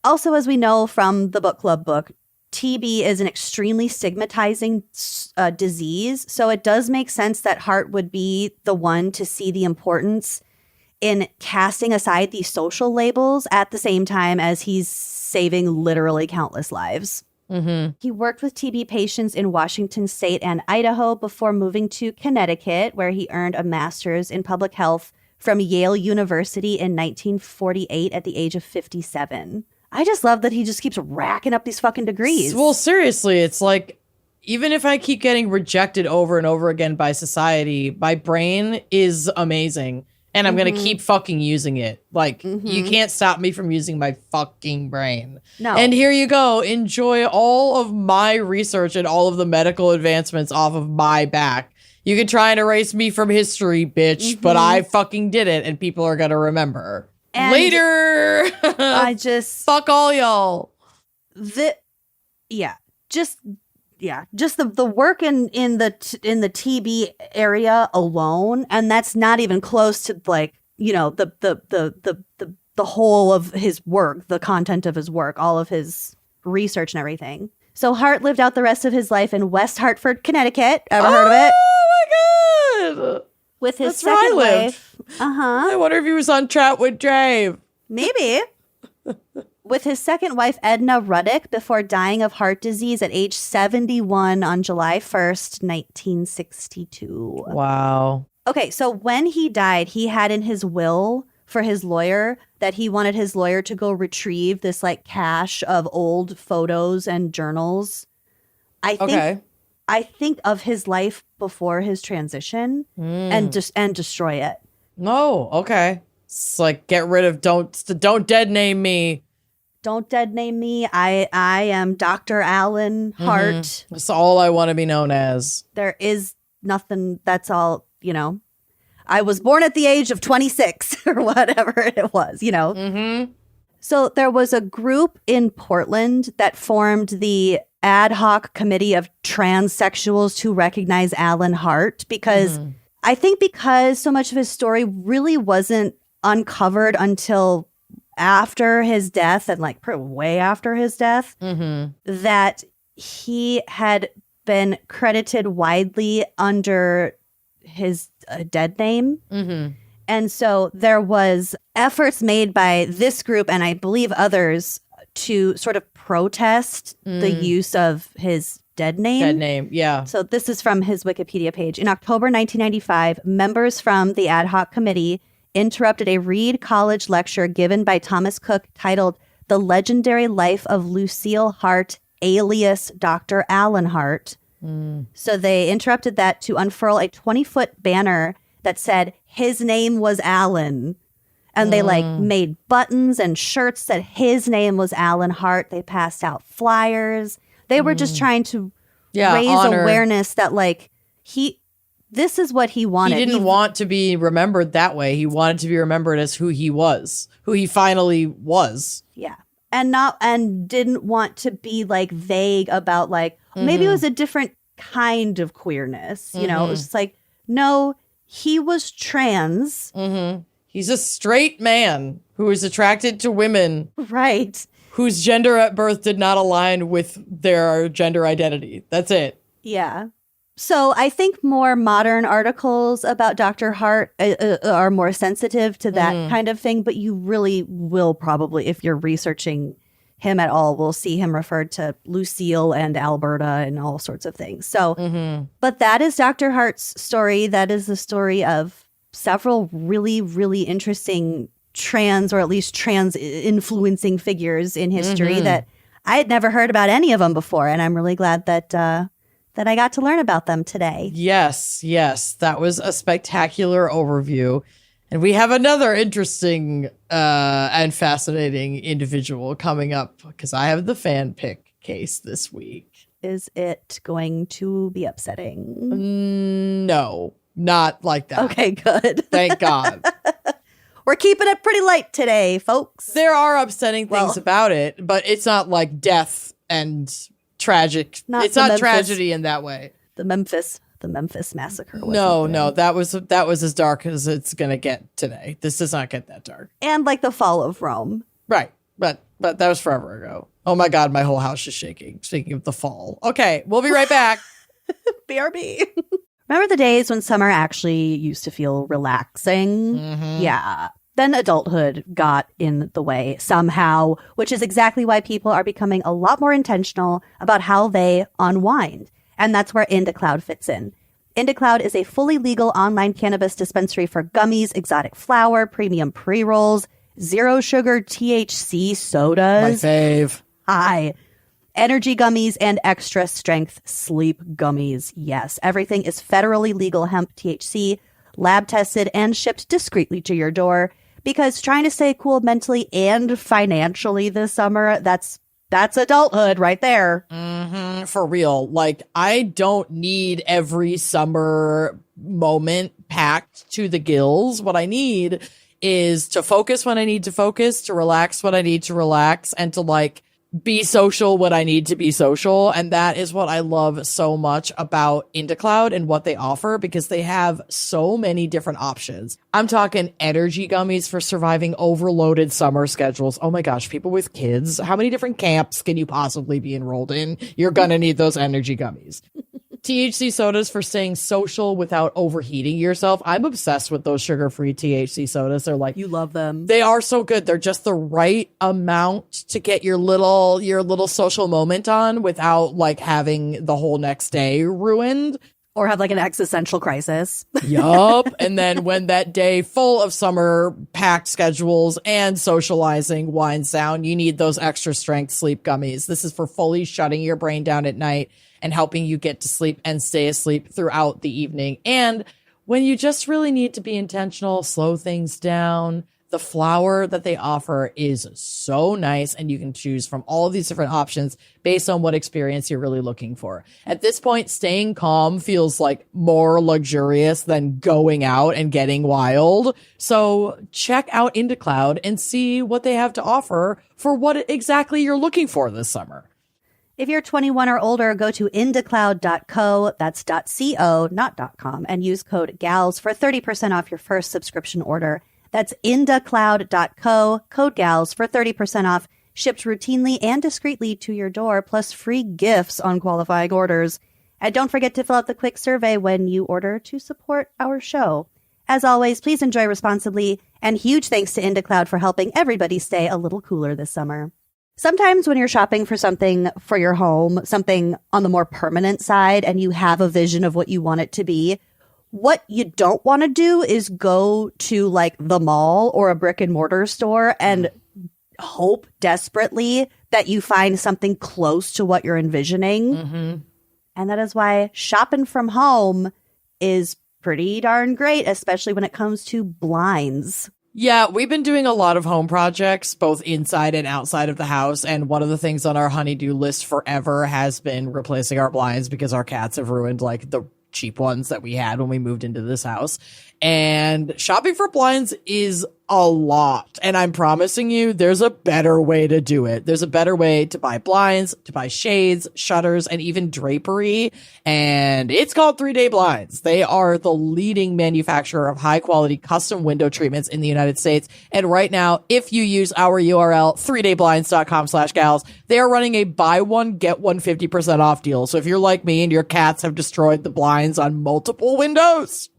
Also, as we know from the book club book, TB is an extremely stigmatizing disease. So it does make sense that Hart would be the one to see the importance in casting aside these social labels at the same time as he's saving literally countless lives. He worked with TB patients in Washington State and Idaho before moving to Connecticut, where he earned a master's in public health from Yale University in 1948 at the age of 57. I just love that he just keeps racking up these fucking degrees. Well, seriously, it's like, even if I keep getting rejected over and over again by society, my brain is amazing. And I'm going to keep fucking using it. Like, you can't stop me from using my fucking brain. No. And here you go. Enjoy all of my research and all of the medical advancements off of my back. You can try and erase me from history, bitch, but I fucking did it, and people are going to remember. And later! Fuck all y'all. Just the work in the TB area alone, and that's not even close to like, the whole of his work, the content of his work, all of his research and everything. So Hart lived out the rest of his life in West Hartford, Connecticut. Ever heard of it? Oh my God. With his That's where I second lived. wife. Uh-huh. I wonder if he was on chat with Dave. Maybe. With his second wife, Edna Ruddick, before dying of heart disease at age 71 on July 1st, 1962. Wow. Okay, so when he died, he had in his will for his lawyer that he wanted his lawyer to go retrieve this like cache of old photos and journals. I think of his life before his transition and destroy it. No, okay. It's like get rid of don't dead name me. Don't dead name me. I am Dr. Alan Hart. That's all I want to be known as. There is nothing. That's all, I was born at the age of 26 or whatever it was, So there was a group in Portland that formed the ad hoc committee of transsexuals to recognize Alan Hart because I think because so much of his story really wasn't uncovered until after his death and like way after his death, that he had been credited widely under his dead name. And so there was efforts made by this group and I believe others to sort of protest the use of his dead name. Dead name, yeah. So this is from his Wikipedia page. In October 1995, members from the ad hoc committee interrupted a Reed College lecture given by Thomas Cook titled The Legendary Life of Lucille Hart, alias Dr. Alan Hart. So they interrupted that to unfurl a 20-foot banner that said his name was Alan. And they made buttons and shirts that his name was Alan Hart. They passed out flyers. They were just trying to raise awareness that this is what he wanted. He didn't want to be remembered that way. He wanted to be remembered as who he was, who he finally was. Yeah. And didn't want to be vague about maybe it was a different kind of queerness. It was just no, he was trans. He's a straight man who is attracted to women. Right. Whose gender at birth did not align with their gender identity. That's it. Yeah. So I think more modern articles about Dr. Hart are more sensitive to that kind of thing, but you really will probably, if you're researching him at all, will see him referred to Lucille and Alberta and all sorts of things. So, but that is Dr. Hart's story. That is the story of several really, really interesting trans or at least trans influencing figures in history that I had never heard about any of them before. And I'm really glad that I got to learn about them today. Yes. That was a spectacular overview. And we have another interesting and fascinating individual coming up because I have the fan pick case this week. Is it going to be upsetting? No, not like that. Okay, good. Thank God. We're keeping it pretty light today, folks. There are upsetting things about it, but it's not like death and tragic. It's not tragedy in that way. The Memphis massacre. No, that was as dark as it's gonna get today. This does not get that dark. And the fall of Rome. Right, but that was forever ago. Oh my God, my whole house is shaking. Speaking of the fall. Okay, we'll be right back. BRB. Remember the days when summer actually used to feel relaxing? Yeah. Then adulthood got in the way somehow, which is exactly why people are becoming a lot more intentional about how they unwind. And that's where IndaCloud fits in. IndaCloud is a fully legal online cannabis dispensary for gummies, exotic flower, premium pre-rolls, zero sugar THC sodas. My fave. Hi. Energy gummies and extra strength sleep gummies. Yes, everything is federally legal hemp THC, lab tested and shipped discreetly to your door. Because trying to stay cool mentally and financially this summer, that's adulthood right there. For real. I don't need every summer moment packed to the gills. What I need is to focus when I need to focus, to relax when I need to relax, and to be social when I need to be social. And that is what I love so much about IndaCloud and what they offer, because they have so many different options. I'm talking energy gummies for surviving overloaded summer schedules. Oh my gosh, people with kids, how many different camps can you possibly be enrolled in? You're going to need those energy gummies. THC sodas for staying social without overheating yourself. I'm obsessed with those sugar-free THC sodas. They're like, You love them. they are so good. They're just the right amount to get your little social moment on without like having the whole next day ruined. Or have like an existential crisis. Yup. And then when that day full of summer packed schedules and socializing winds down, you need those extra strength sleep gummies. This is for fully shutting your brain down at night and helping you get to sleep and stay asleep throughout the evening. And when you just really need to be intentional, slow things down, the flower that they offer is so nice, and you can choose from all of these different options based on what experience you're really looking for. At this point, staying calm feels like more luxurious than going out and getting wild. So check out IndaCloud and see what they have to offer for what exactly you're looking for this summer. If you're 21 or older, go to indacloud.co, that's .co, not .com, and use code GALS for 30% off your first subscription order. That's indacloud.co, code GALS for 30% off, shipped routinely and discreetly to your door, plus free gifts on qualifying orders. And don't forget to fill out the quick survey when you order to support our show. As always, please enjoy responsibly, and huge thanks to IndaCloud for helping everybody stay a little cooler this summer. Sometimes when you're shopping for something for your home, something on the more permanent side, and you have a vision of what you want it to be, what you don't want to do is go to like the mall or a brick and mortar store and hope desperately that you find something close to what you're envisioning. Mm-hmm. And that is why shopping from home is pretty darn great, especially when it comes to blinds. Yeah, we've been doing a lot of home projects, both inside and outside of the house. And one of the things on our honeydew list forever has been replacing our blinds, because our cats have ruined like the cheap ones that we had when we moved into this house. And shopping for blinds is a lot. And I'm promising you, there's a better way to do it. There's a better way to buy blinds, to buy shades, shutters, and even drapery. And it's called 3-Day Blinds. They are the leading manufacturer of high quality custom window treatments in the United States. And right now, if you use our URL, 3dayblinds.com/gals, they are running a buy one, get one 50% off deal. So if you're like me and your cats have destroyed the blinds on multiple windows,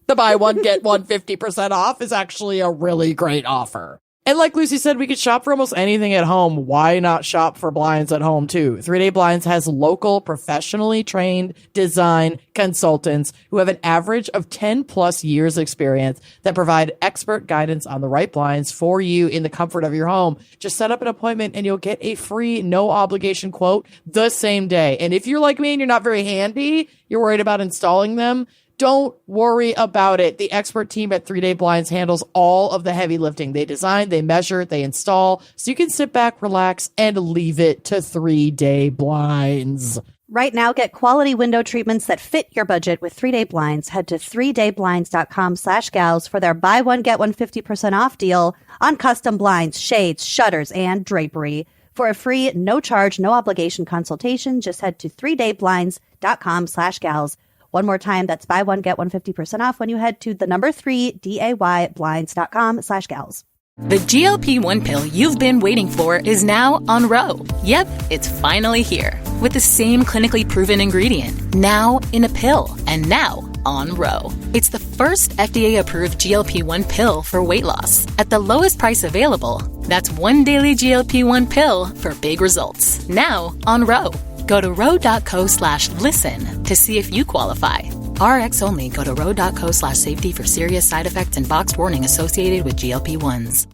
the buy one, get one 50% off is actually a really great offer. And like Lucy said, we could shop for almost anything at home. Why not shop for blinds at home too? 3-Day Blinds has local, professionally trained design consultants who have an average of 10 plus years experience that provide expert guidance on the right blinds for you in the comfort of your home. Just set up an appointment and you'll get a free, no obligation quote the same day. And if you're like me and you're not very handy, you're worried about installing them, don't worry about it. The expert team at 3-Day Blinds handles all of the heavy lifting. They design, they measure, they install, so you can sit back, relax, and leave it to 3-Day Blinds. Right now, get quality window treatments that fit your budget with 3-Day Blinds. Head to 3dayblinds.com/gals for their buy one, get one 50% off deal on custom blinds, shades, shutters, and drapery. For a free, no charge, no obligation consultation, just head to 3dayblinds.com/gals. One more time, that's buy one, get one 50% off when you head to the number 3dayblinds.com/gals. The GLP-1 pill you've been waiting for is now on Ro. Yep, it's finally here. With the same clinically proven ingredient, now in a pill, and now on Ro. It's the first FDA-approved GLP-1 pill for weight loss at the lowest price available. That's one daily GLP-1 pill for big results. Now on Ro. Go to ro.co/listen to see if you qualify. RX only. Go to ro.co/safety for serious side effects and boxed warning associated with GLP-1s.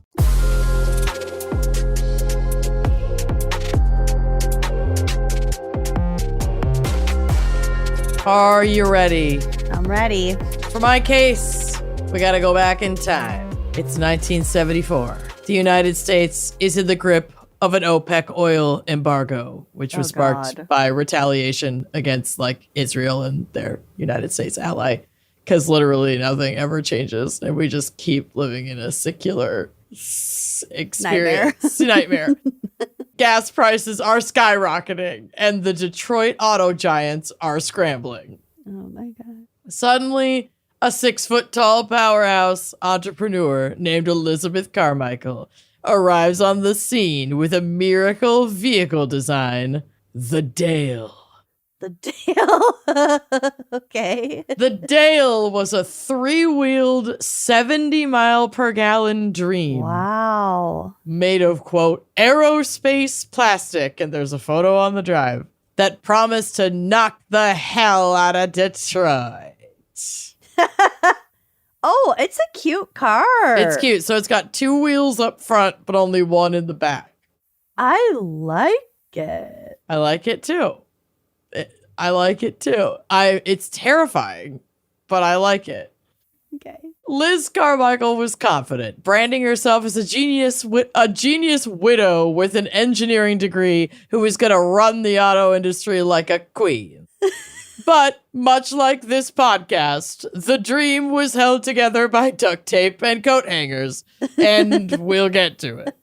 Are you ready? I'm ready. For my case, we gotta go back in time. It's 1974. The United States is in the grip of an OPEC oil embargo, which was sparked by retaliation against like Israel and their United States ally, because literally nothing ever changes and we just keep living in a secular experience nightmare. gas prices are skyrocketing, and the Detroit auto giants are scrambling. Oh my God. Suddenly, a 6-foot-tall powerhouse entrepreneur named Elizabeth Carmichael arrives on the scene with a miracle vehicle design, the Dale. The Dale. Okay. The Dale was a 3-wheeled 70-mile-per-gallon dream. Wow. Made of, quote, aerospace plastic, and there's a photo on the drive, that promised to knock the hell out of Detroit. Oh, it's a cute car. It's cute. So it's got 2 wheels up front, but only 1 in the back. I like it. I like it too. It's terrifying, but I like it. Okay. Liz Carmichael was confident, branding herself as a genius widow with an engineering degree who was going to run the auto industry like a queen. But much like this podcast, the dream was held together by duct tape and coat hangers, and we'll get to it.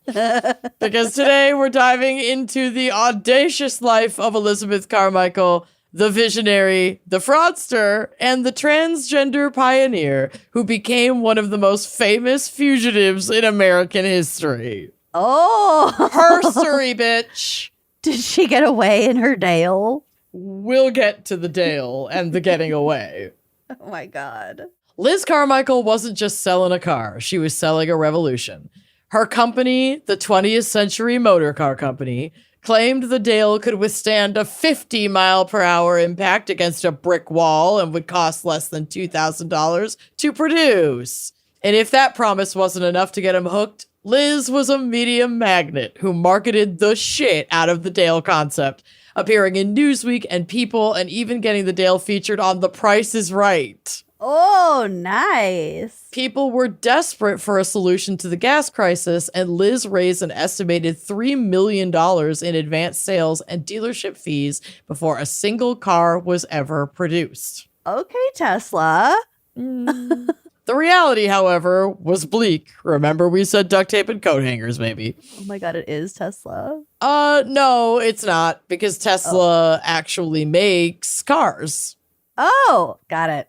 Because today we're diving into the audacious life of Elizabeth Carmichael, the visionary, the fraudster, and the transgender pioneer who became one of the most famous fugitives in American history. Oh. Herstory, bitch. Did she get away in her Dale? We'll get to the Dale and the getting away. Oh my God. Liz Carmichael wasn't just selling a car. She was selling a revolution. Her company, the 20th Century Motor Car Company, claimed the Dale could withstand a 50-mile-per-hour impact against a brick wall and would cost less than $2,000 to produce. And if that promise wasn't enough to get him hooked, Liz was a media magnet who marketed the shit out of the Dale concept, appearing in Newsweek and People, and even getting the Dale featured on The Price is Right. Oh, nice. People were desperate for a solution to the gas crisis, and Liz raised an estimated $3 million in advance sales and dealership fees before a single car was ever produced. Okay, Tesla. The reality, however, was bleak. Remember we said duct tape and coat hangers, maybe. Oh my God, it is Tesla. No, it's not, because Tesla actually makes cars. Oh, got it.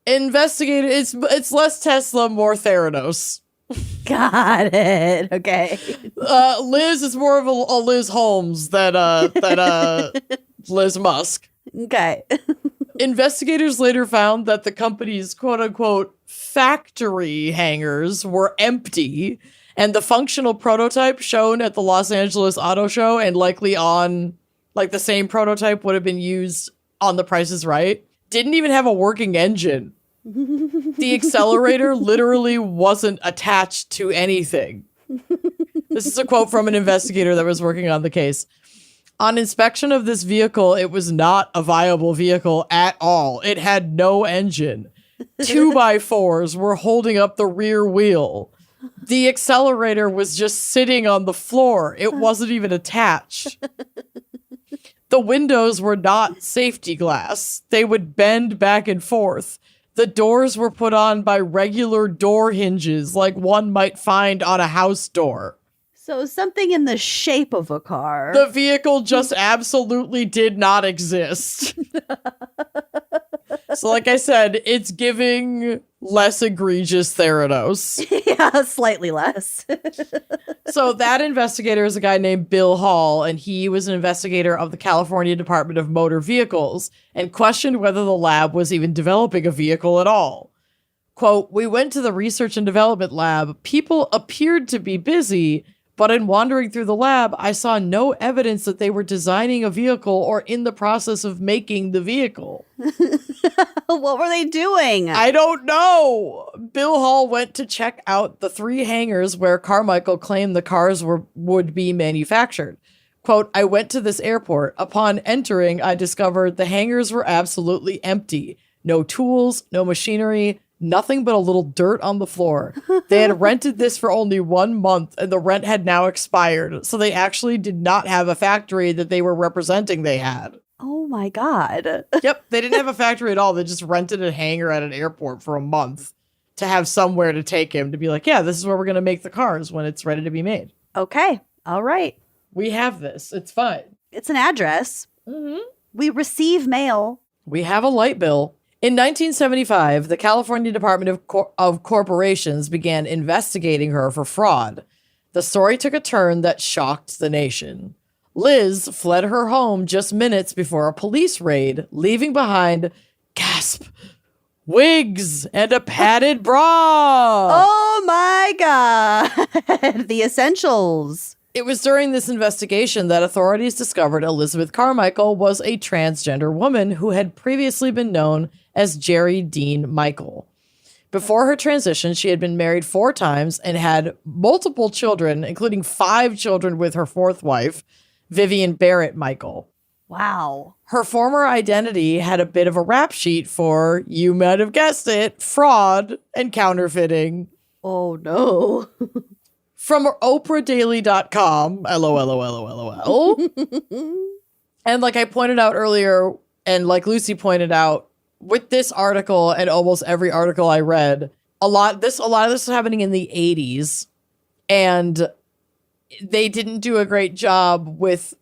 Investigated, it's less Tesla, more Theranos. Got it. Okay. Liz is more of a Liz Holmes than Liz Musk. Okay. Investigators later found that the company's quote-unquote factory hangars were empty, and the functional prototype shown at the Los Angeles Auto Show, and likely on, like, the same prototype would have been used on The Price is Right, didn't even have a working engine. The accelerator literally wasn't attached to anything. This is a quote from an investigator that was working on the case. On inspection of this vehicle, it was not a viable vehicle at all. It had no engine. 2x4s were holding up the rear wheel. The accelerator was just sitting on the floor. It wasn't even attached. The windows were not safety glass. They would bend back and forth. The doors were put on by regular door hinges, like one might find on a house door. So something in the shape of a car. The vehicle just absolutely did not exist. So like I said, it's giving less egregious Theranos. Yeah, slightly less. So that investigator is a guy named Bill Hall, and he was an investigator of the California Department of Motor Vehicles and questioned whether the lab was even developing a vehicle at all. Quote, "We went to the research and development lab. People appeared to be busy, but in wandering through the lab, I saw no evidence that they were designing a vehicle or in the process of making the vehicle." What were they doing? I don't know. Bill Hall went to check out the 3 hangars where Carmichael claimed the cars would be manufactured. Quote, "I went to this airport. Upon entering, I discovered the hangars were absolutely empty. No tools, no machinery, nothing but a little dirt on the floor. They had rented this for only 1 month, and the rent had now expired. So they actually did not have a factory that they were representing they had." Oh my God. Yep, they didn't have a factory at all. They just rented a hangar at an airport for a month to have somewhere to take him to be like, yeah, this is where we're going to make the cars when it's ready to be made. Okay. All right. We have this. It's fine. It's an address. Mm-hmm. We receive mail. We have a light bill. In 1975, the California Department of Corporations began investigating her for fraud. The story took a turn that shocked the nation. Liz fled her home just minutes before a police raid, leaving behind, gasp, wigs and a padded bra. Oh my God. The essentials. It was during this investigation that authorities discovered Elizabeth Carmichael was a transgender woman who had previously been known as Jerry Dean Michael. Before her transition, she had been married 4 times and had multiple children, including 5 children with her 4th wife, Vivian Barrett Michael. Wow. Her former identity had a bit of a rap sheet for, you might have guessed it, fraud and counterfeiting. Oh no. From OprahDaily.com, LOL. And like I pointed out earlier, and like Lucy pointed out, with this article and almost every article I read, a lot of this was happening in the 80s, and they didn't do a great job with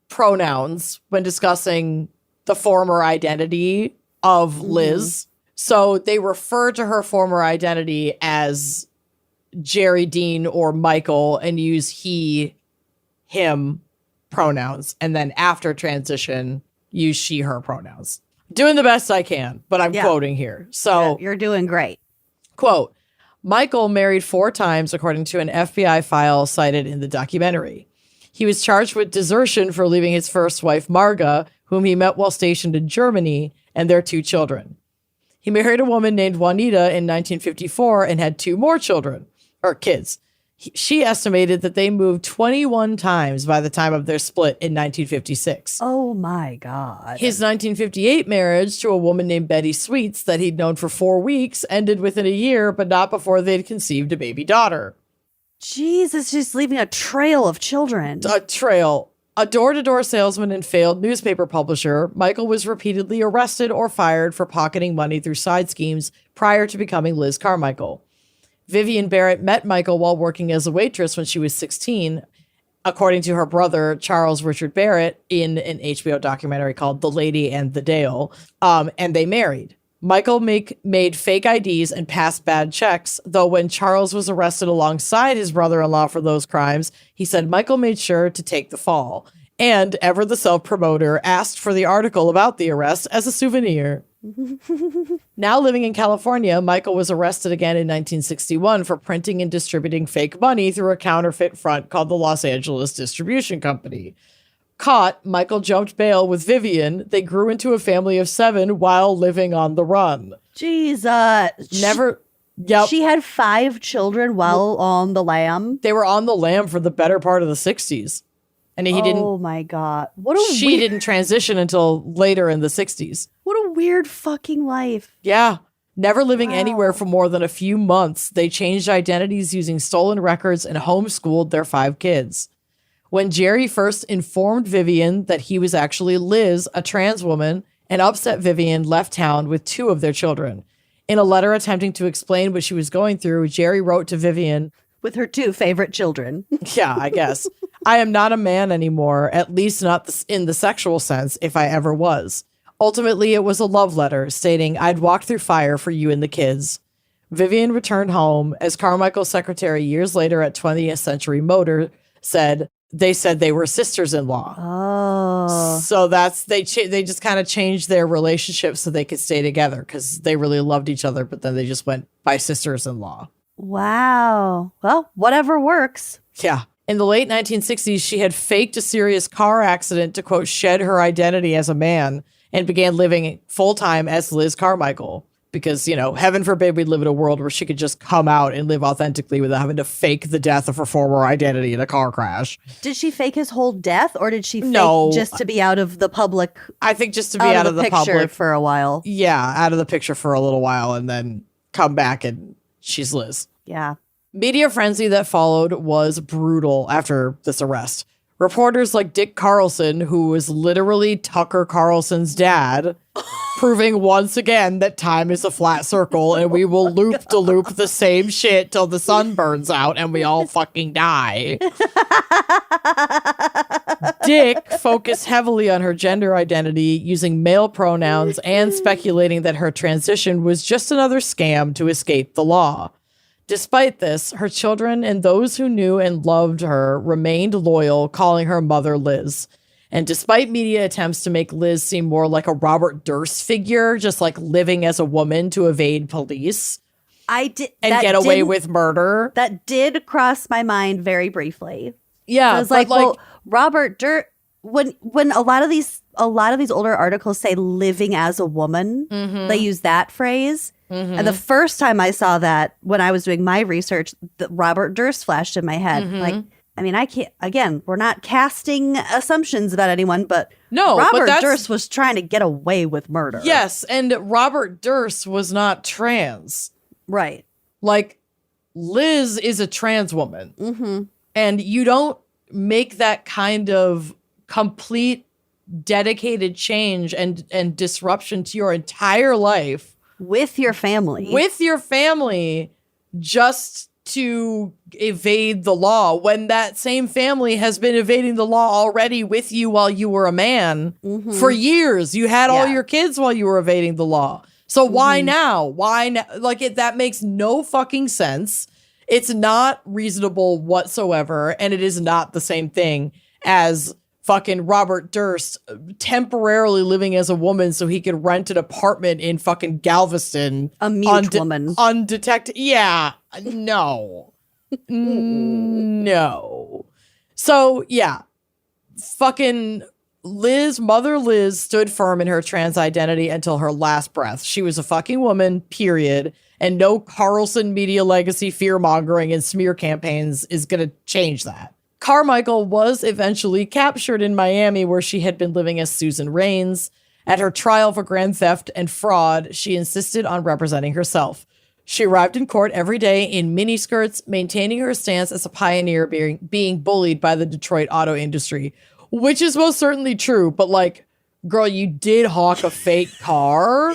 pronouns when discussing the former identity of Liz. So they refer to her former identity as Jerry Dean or Michael and use he, him pronouns. And then after transition, use she, her pronouns. Doing the best I can, but I'm quoting here. So you're doing great. Quote, Michael married 4 times, according to an FBI file cited in the documentary. He was charged with desertion for leaving his first wife, Marga, whom he met while stationed in Germany, and their 2 children. He married a woman named Juanita in 1954 and had 2 more children, or kids. She estimated that they moved 21 times by the time of their split in 1956. Oh my God. His 1958 marriage to a woman named Betty Sweets that he'd known for 4 weeks ended within a year, but not before they'd conceived a baby daughter. Jesus, just leaving a trail of children. A trail. A door-to-door salesman and failed newspaper publisher, Michael was repeatedly arrested or fired for pocketing money through side schemes prior to becoming Liz Carmichael. Vivian Barrett met Michael while working as a waitress when she was 16, according to her brother, Charles Richard Barrett, in an HBO documentary called The Lady and the Dale, and they married. Michael made fake IDs and passed bad checks, though when Charles was arrested alongside his brother-in-law for those crimes, he said Michael made sure to take the fall. And Ever the Self-Promoter asked for the article about the arrest as a souvenir. Now living in California, Michael was arrested again in 1961 for printing and distributing fake money through a counterfeit front called the Los Angeles Distribution Company. Caught, Michael jumped bail with Vivian. They grew into a family of 7 while living on the run. Jesus. Yep. She had 5 children while on the lam. They were on the lam for the better part of the 60s. And he didn't. Oh my God. She didn't transition until later in the 60s. What a weird fucking life. Yeah. Never living anywhere for more than a few months, they changed identities using stolen records and homeschooled their 5 kids. When Jerry first informed Vivian that he was actually Liz, a trans woman, an upset Vivian left town with 2 of their children. In a letter attempting to explain what she was going through, Jerry wrote to Vivian, with her 2 favorite children. Yeah, I guess. I am not a man anymore, at least not in the sexual sense, if I ever was. Ultimately, it was a love letter stating, I'd walk through fire for you and the kids. Vivian returned home as Carmichael's secretary years later at 20th Century Motor said, they said they were sisters-in-law. Oh. So they just kind of changed their relationship so they could stay together because they really loved each other, but then they just went by sisters-in-law. Wow. Well, whatever works. Yeah. In the late 1960s, she had faked a serious car accident to, quote, shed her identity as a man and began living full-time as Liz Carmichael. Because, heaven forbid we live in a world where she could just come out and live authentically without having to fake the death of her former identity in a car crash. Did she fake his whole death, or did she fake just to be out of the public? I think just to be out of the picture public for a while. Yeah, out of the picture for a little while and then come back and she's Liz. Yeah. Media frenzy that followed was brutal after this arrest. Reporters like Dick Carlson, who was literally Tucker Carlson's dad, proving once again that time is a flat circle and we will loop the same shit till the sun burns out and we all fucking die. Dick focused heavily on her gender identity, using male pronouns and speculating that her transition was just another scam to escape the law. Despite this, her children and those who knew and loved her remained loyal, calling her Mother Liz. And despite media attempts to make Liz seem more like a Robert Durst figure, just like living as a woman to evade police and get away with murder. That did cross my mind very briefly. Yeah. I was like, well, Robert Durst, when a lot of these older articles say living as a woman, they use that phrase. And the first time I saw that when I was doing my research, Robert Durst flashed in my head. Like, I mean, I can't, again, we're not casting assumptions about anyone, but Robert Durst was trying to get away with murder. Yes, and Robert Durst was not trans. Right. Like, Liz is a trans woman. And you don't make that kind of complete, dedicated change and disruption to your entire life. With your family. Just to evade the law when that same family has been evading the law already with you while you were a man for years. You had all your kids while you were evading the law. So why now? Why now? Like, that makes no fucking sense. It's not reasonable whatsoever. And it is not the same thing as fucking Robert Durst temporarily living as a woman so he could rent an apartment in fucking Galveston. A mute woman. Undetected. Yeah. No. No. So, yeah. Fucking Mother Liz stood firm in her trans identity until her last breath. She was a fucking woman, period. And no Carlson media legacy fear-mongering and smear campaigns is going to change that. Carmichael was eventually captured in Miami, where she had been living as Susan Raines. At her trial for grand theft and fraud, she insisted on representing herself. She arrived in court every day in miniskirts, maintaining her stance as a pioneer being bullied by the Detroit auto industry, which is most certainly true. But, like, girl, you did hawk a fake car.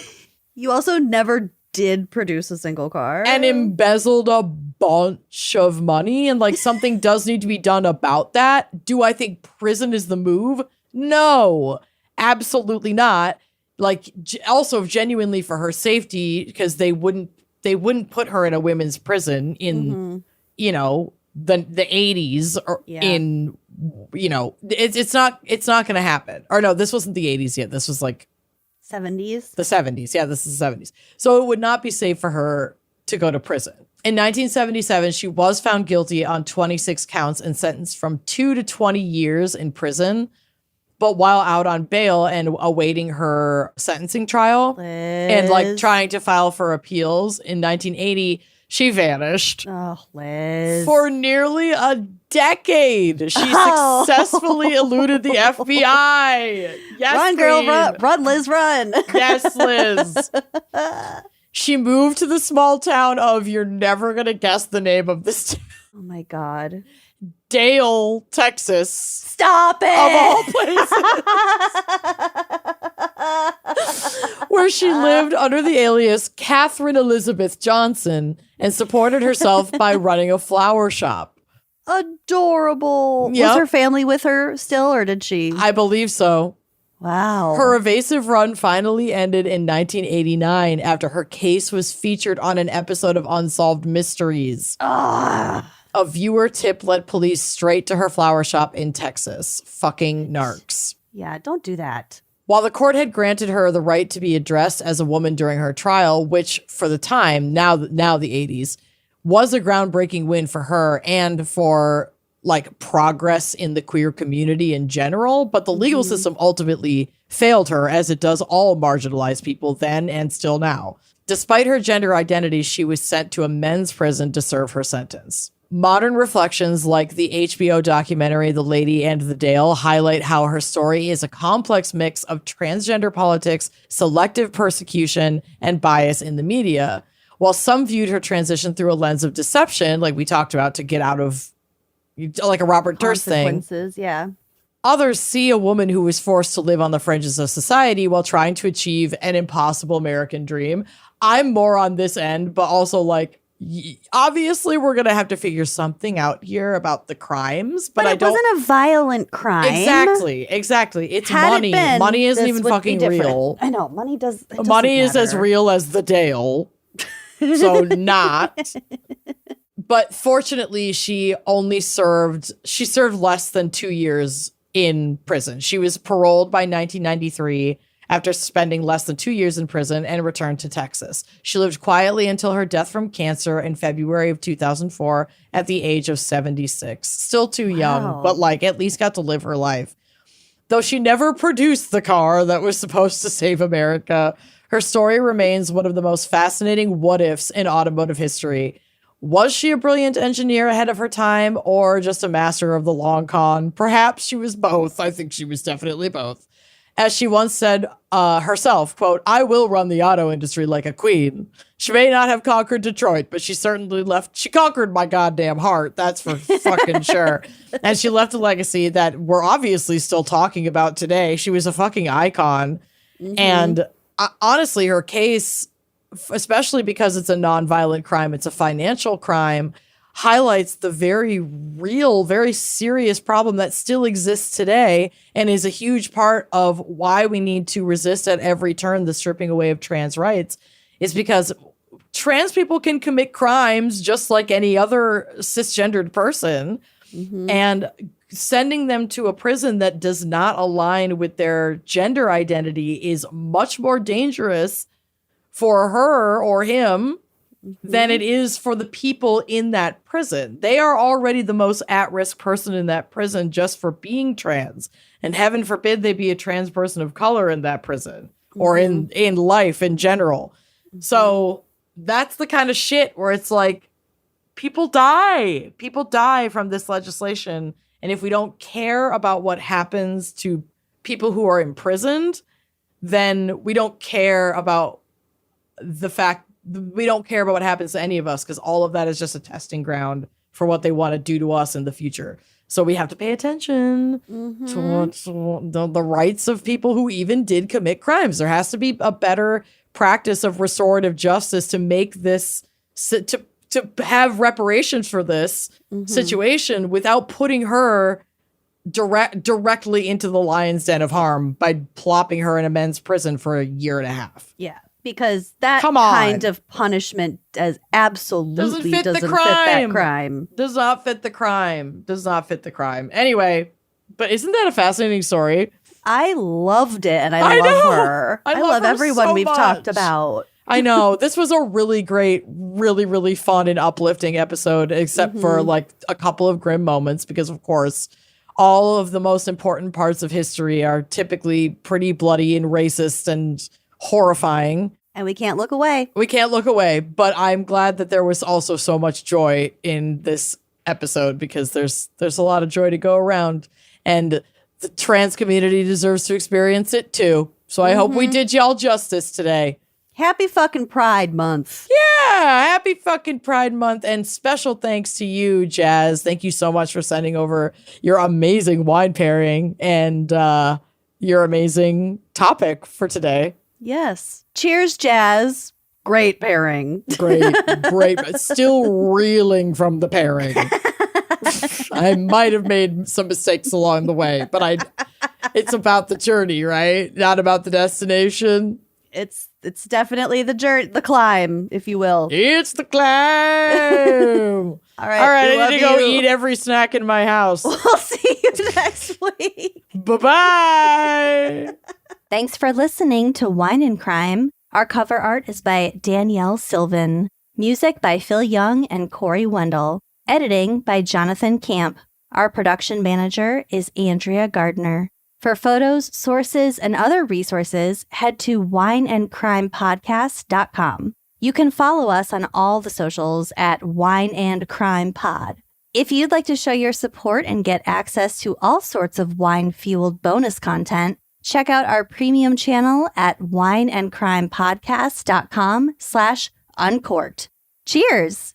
You also never did produce a single car. And embezzled a bunch of money. And, like, something does need to be done about that. Do I think prison is the move? No, absolutely not. Like, also genuinely for her safety, because they wouldn't put her in a women's prison in, you know, the 80s or in, you know, it's not going to happen. Or no, this wasn't the 80s yet. This was like 70s. The 70s. Yeah, this is the 70s. So it would not be safe for her to go to prison. In 1977, she was found guilty on 26 counts and sentenced from 2 to 20 years in prison. But while out on bail and awaiting her sentencing trial and like trying to file for appeals in 1980, she vanished. Oh, Liz. For nearly a decade. She successfully eluded the FBI. Yes, run, girl, run, Liz, run. Yes, Liz. She moved to the small town of, you're never going to guess the name of this town. Oh, my God. Dale, Texas. Stop it! Of all places. Where she lived under the alias Catherine Elizabeth Johnson and supported herself by running a flower shop. Adorable. Yep. Was her family with her still, or did she? I believe so. Wow. Her evasive run finally ended in 1989 after her case was featured on an episode of Unsolved Mysteries. A viewer tip led police straight to her flower shop in Texas. Fucking narcs. Yeah, don't do that. While the court had granted her the right to be addressed as a woman during her trial, which for the time, now the 80s, was a groundbreaking win for her and for like progress in the queer community in general, but the legal system ultimately failed her, as it does all marginalized people then and still now. Despite her gender identity, she was sent to a men's prison to serve her sentence. Modern reflections like the HBO documentary The Lady and the Dale highlight how her story is a complex mix of transgender politics, selective persecution, and bias in the media. While some viewed her transition through a lens of deception, like we talked about, to get out of like a Robert Durst thing. Consequences, yeah. Others see a woman who was forced to live on the fringes of society while trying to achieve an impossible American dream. I'm more on this end, but also like, obviously we're going to have to figure something out here about the crimes, but it wasn't a violent crime. Exactly. It's Had money. it been, Money isn't this even would be fucking different. real. I know. Money Money is as matter. real as the Dale. So not. But fortunately, she served less than 2 years in prison. She was paroled by 1993 after spending less than 2 years in prison and returned to Texas. She lived quietly until her death from cancer in February of 2004 at the age of 76. Still too young, but like at least got to live her life. Though she never produced the car that was supposed to save America, her story remains one of the most fascinating what-ifs in automotive history. Was she a brilliant engineer ahead of her time or just a master of the long con? Perhaps she was both. I think she was definitely both. As she once said herself, quote, "I will run the auto industry like a queen. She may not have conquered Detroit, but she conquered my goddamn heart. That's for fucking sure." And she left a legacy that we're obviously still talking about today. She was a fucking icon. Mm-hmm. And honestly, her case, especially because it's a nonviolent crime, it's a financial crime, highlights the very real, very serious problem that still exists today and is a huge part of why we need to resist at every turn the stripping away of trans rights, is because trans people can commit crimes just like any other cisgendered person. Mm-hmm. And sending them to a prison that does not align with their gender identity is much more dangerous for her or him than it is for the people in that prison. They are already the most at-risk person in that prison just for being trans. And heaven forbid they be a trans person of color in that prison or in life in general. So that's the kind of shit where it's like, people die. People die from this legislation. And if we don't care about what happens to people who are imprisoned, then we don't care about we don't care about what happens to any of us, because all of that is just a testing ground for what they want to do to us in the future. So we have to pay attention to the rights of people who even did commit crimes. There has to be a better practice of restorative justice to make this, to have reparations for this situation without putting her directly into the lion's den of harm by plopping her in a men's prison for 1.5 years. Yeah. Because that kind of punishment absolutely doesn't fit that crime. Does not fit the crime. Does not fit the crime. Anyway, but isn't that a fascinating story? I loved it, and I love her. I love her everyone so we've talked about. I know. This was a really great, really, really fun and uplifting episode, except for like a couple of grim moments, because of course, all of the most important parts of history are typically pretty bloody and racist and horrifying. And we can't look away. We can't look away, but I'm glad that there was also so much joy in this episode, because there's a lot of joy to go around, and the trans community deserves to experience it too. So I hope we did y'all justice today. Happy fucking Pride Month. Yeah, happy fucking Pride Month, and special thanks to you, Jazz. Thank you so much for sending over your amazing wine pairing and your amazing topic for today. Yes. Cheers, Jazz. Great pairing. Great. Still reeling from the pairing. I might have made some mistakes along the way, but it's about the journey, right? Not about the destination. It's definitely the journey, the climb, if you will. It's the climb. All right. I need to go eat every snack in my house. We'll see you next week. Bye-bye. Thanks for listening to Wine and Crime. Our cover art is by Danielle Sylvan. Music by Phil Young and Corey Wendell. Editing by Jonathan Camp. Our production manager is Andrea Gardner. For photos, sources, and other resources, head to wineandcrimepodcast.com. You can follow us on all the socials at Wine and Crime Pod. If you'd like to show your support and get access to all sorts of wine-fueled bonus content, check out our premium channel at wineandcrimepodcast.com/uncorked. Cheers!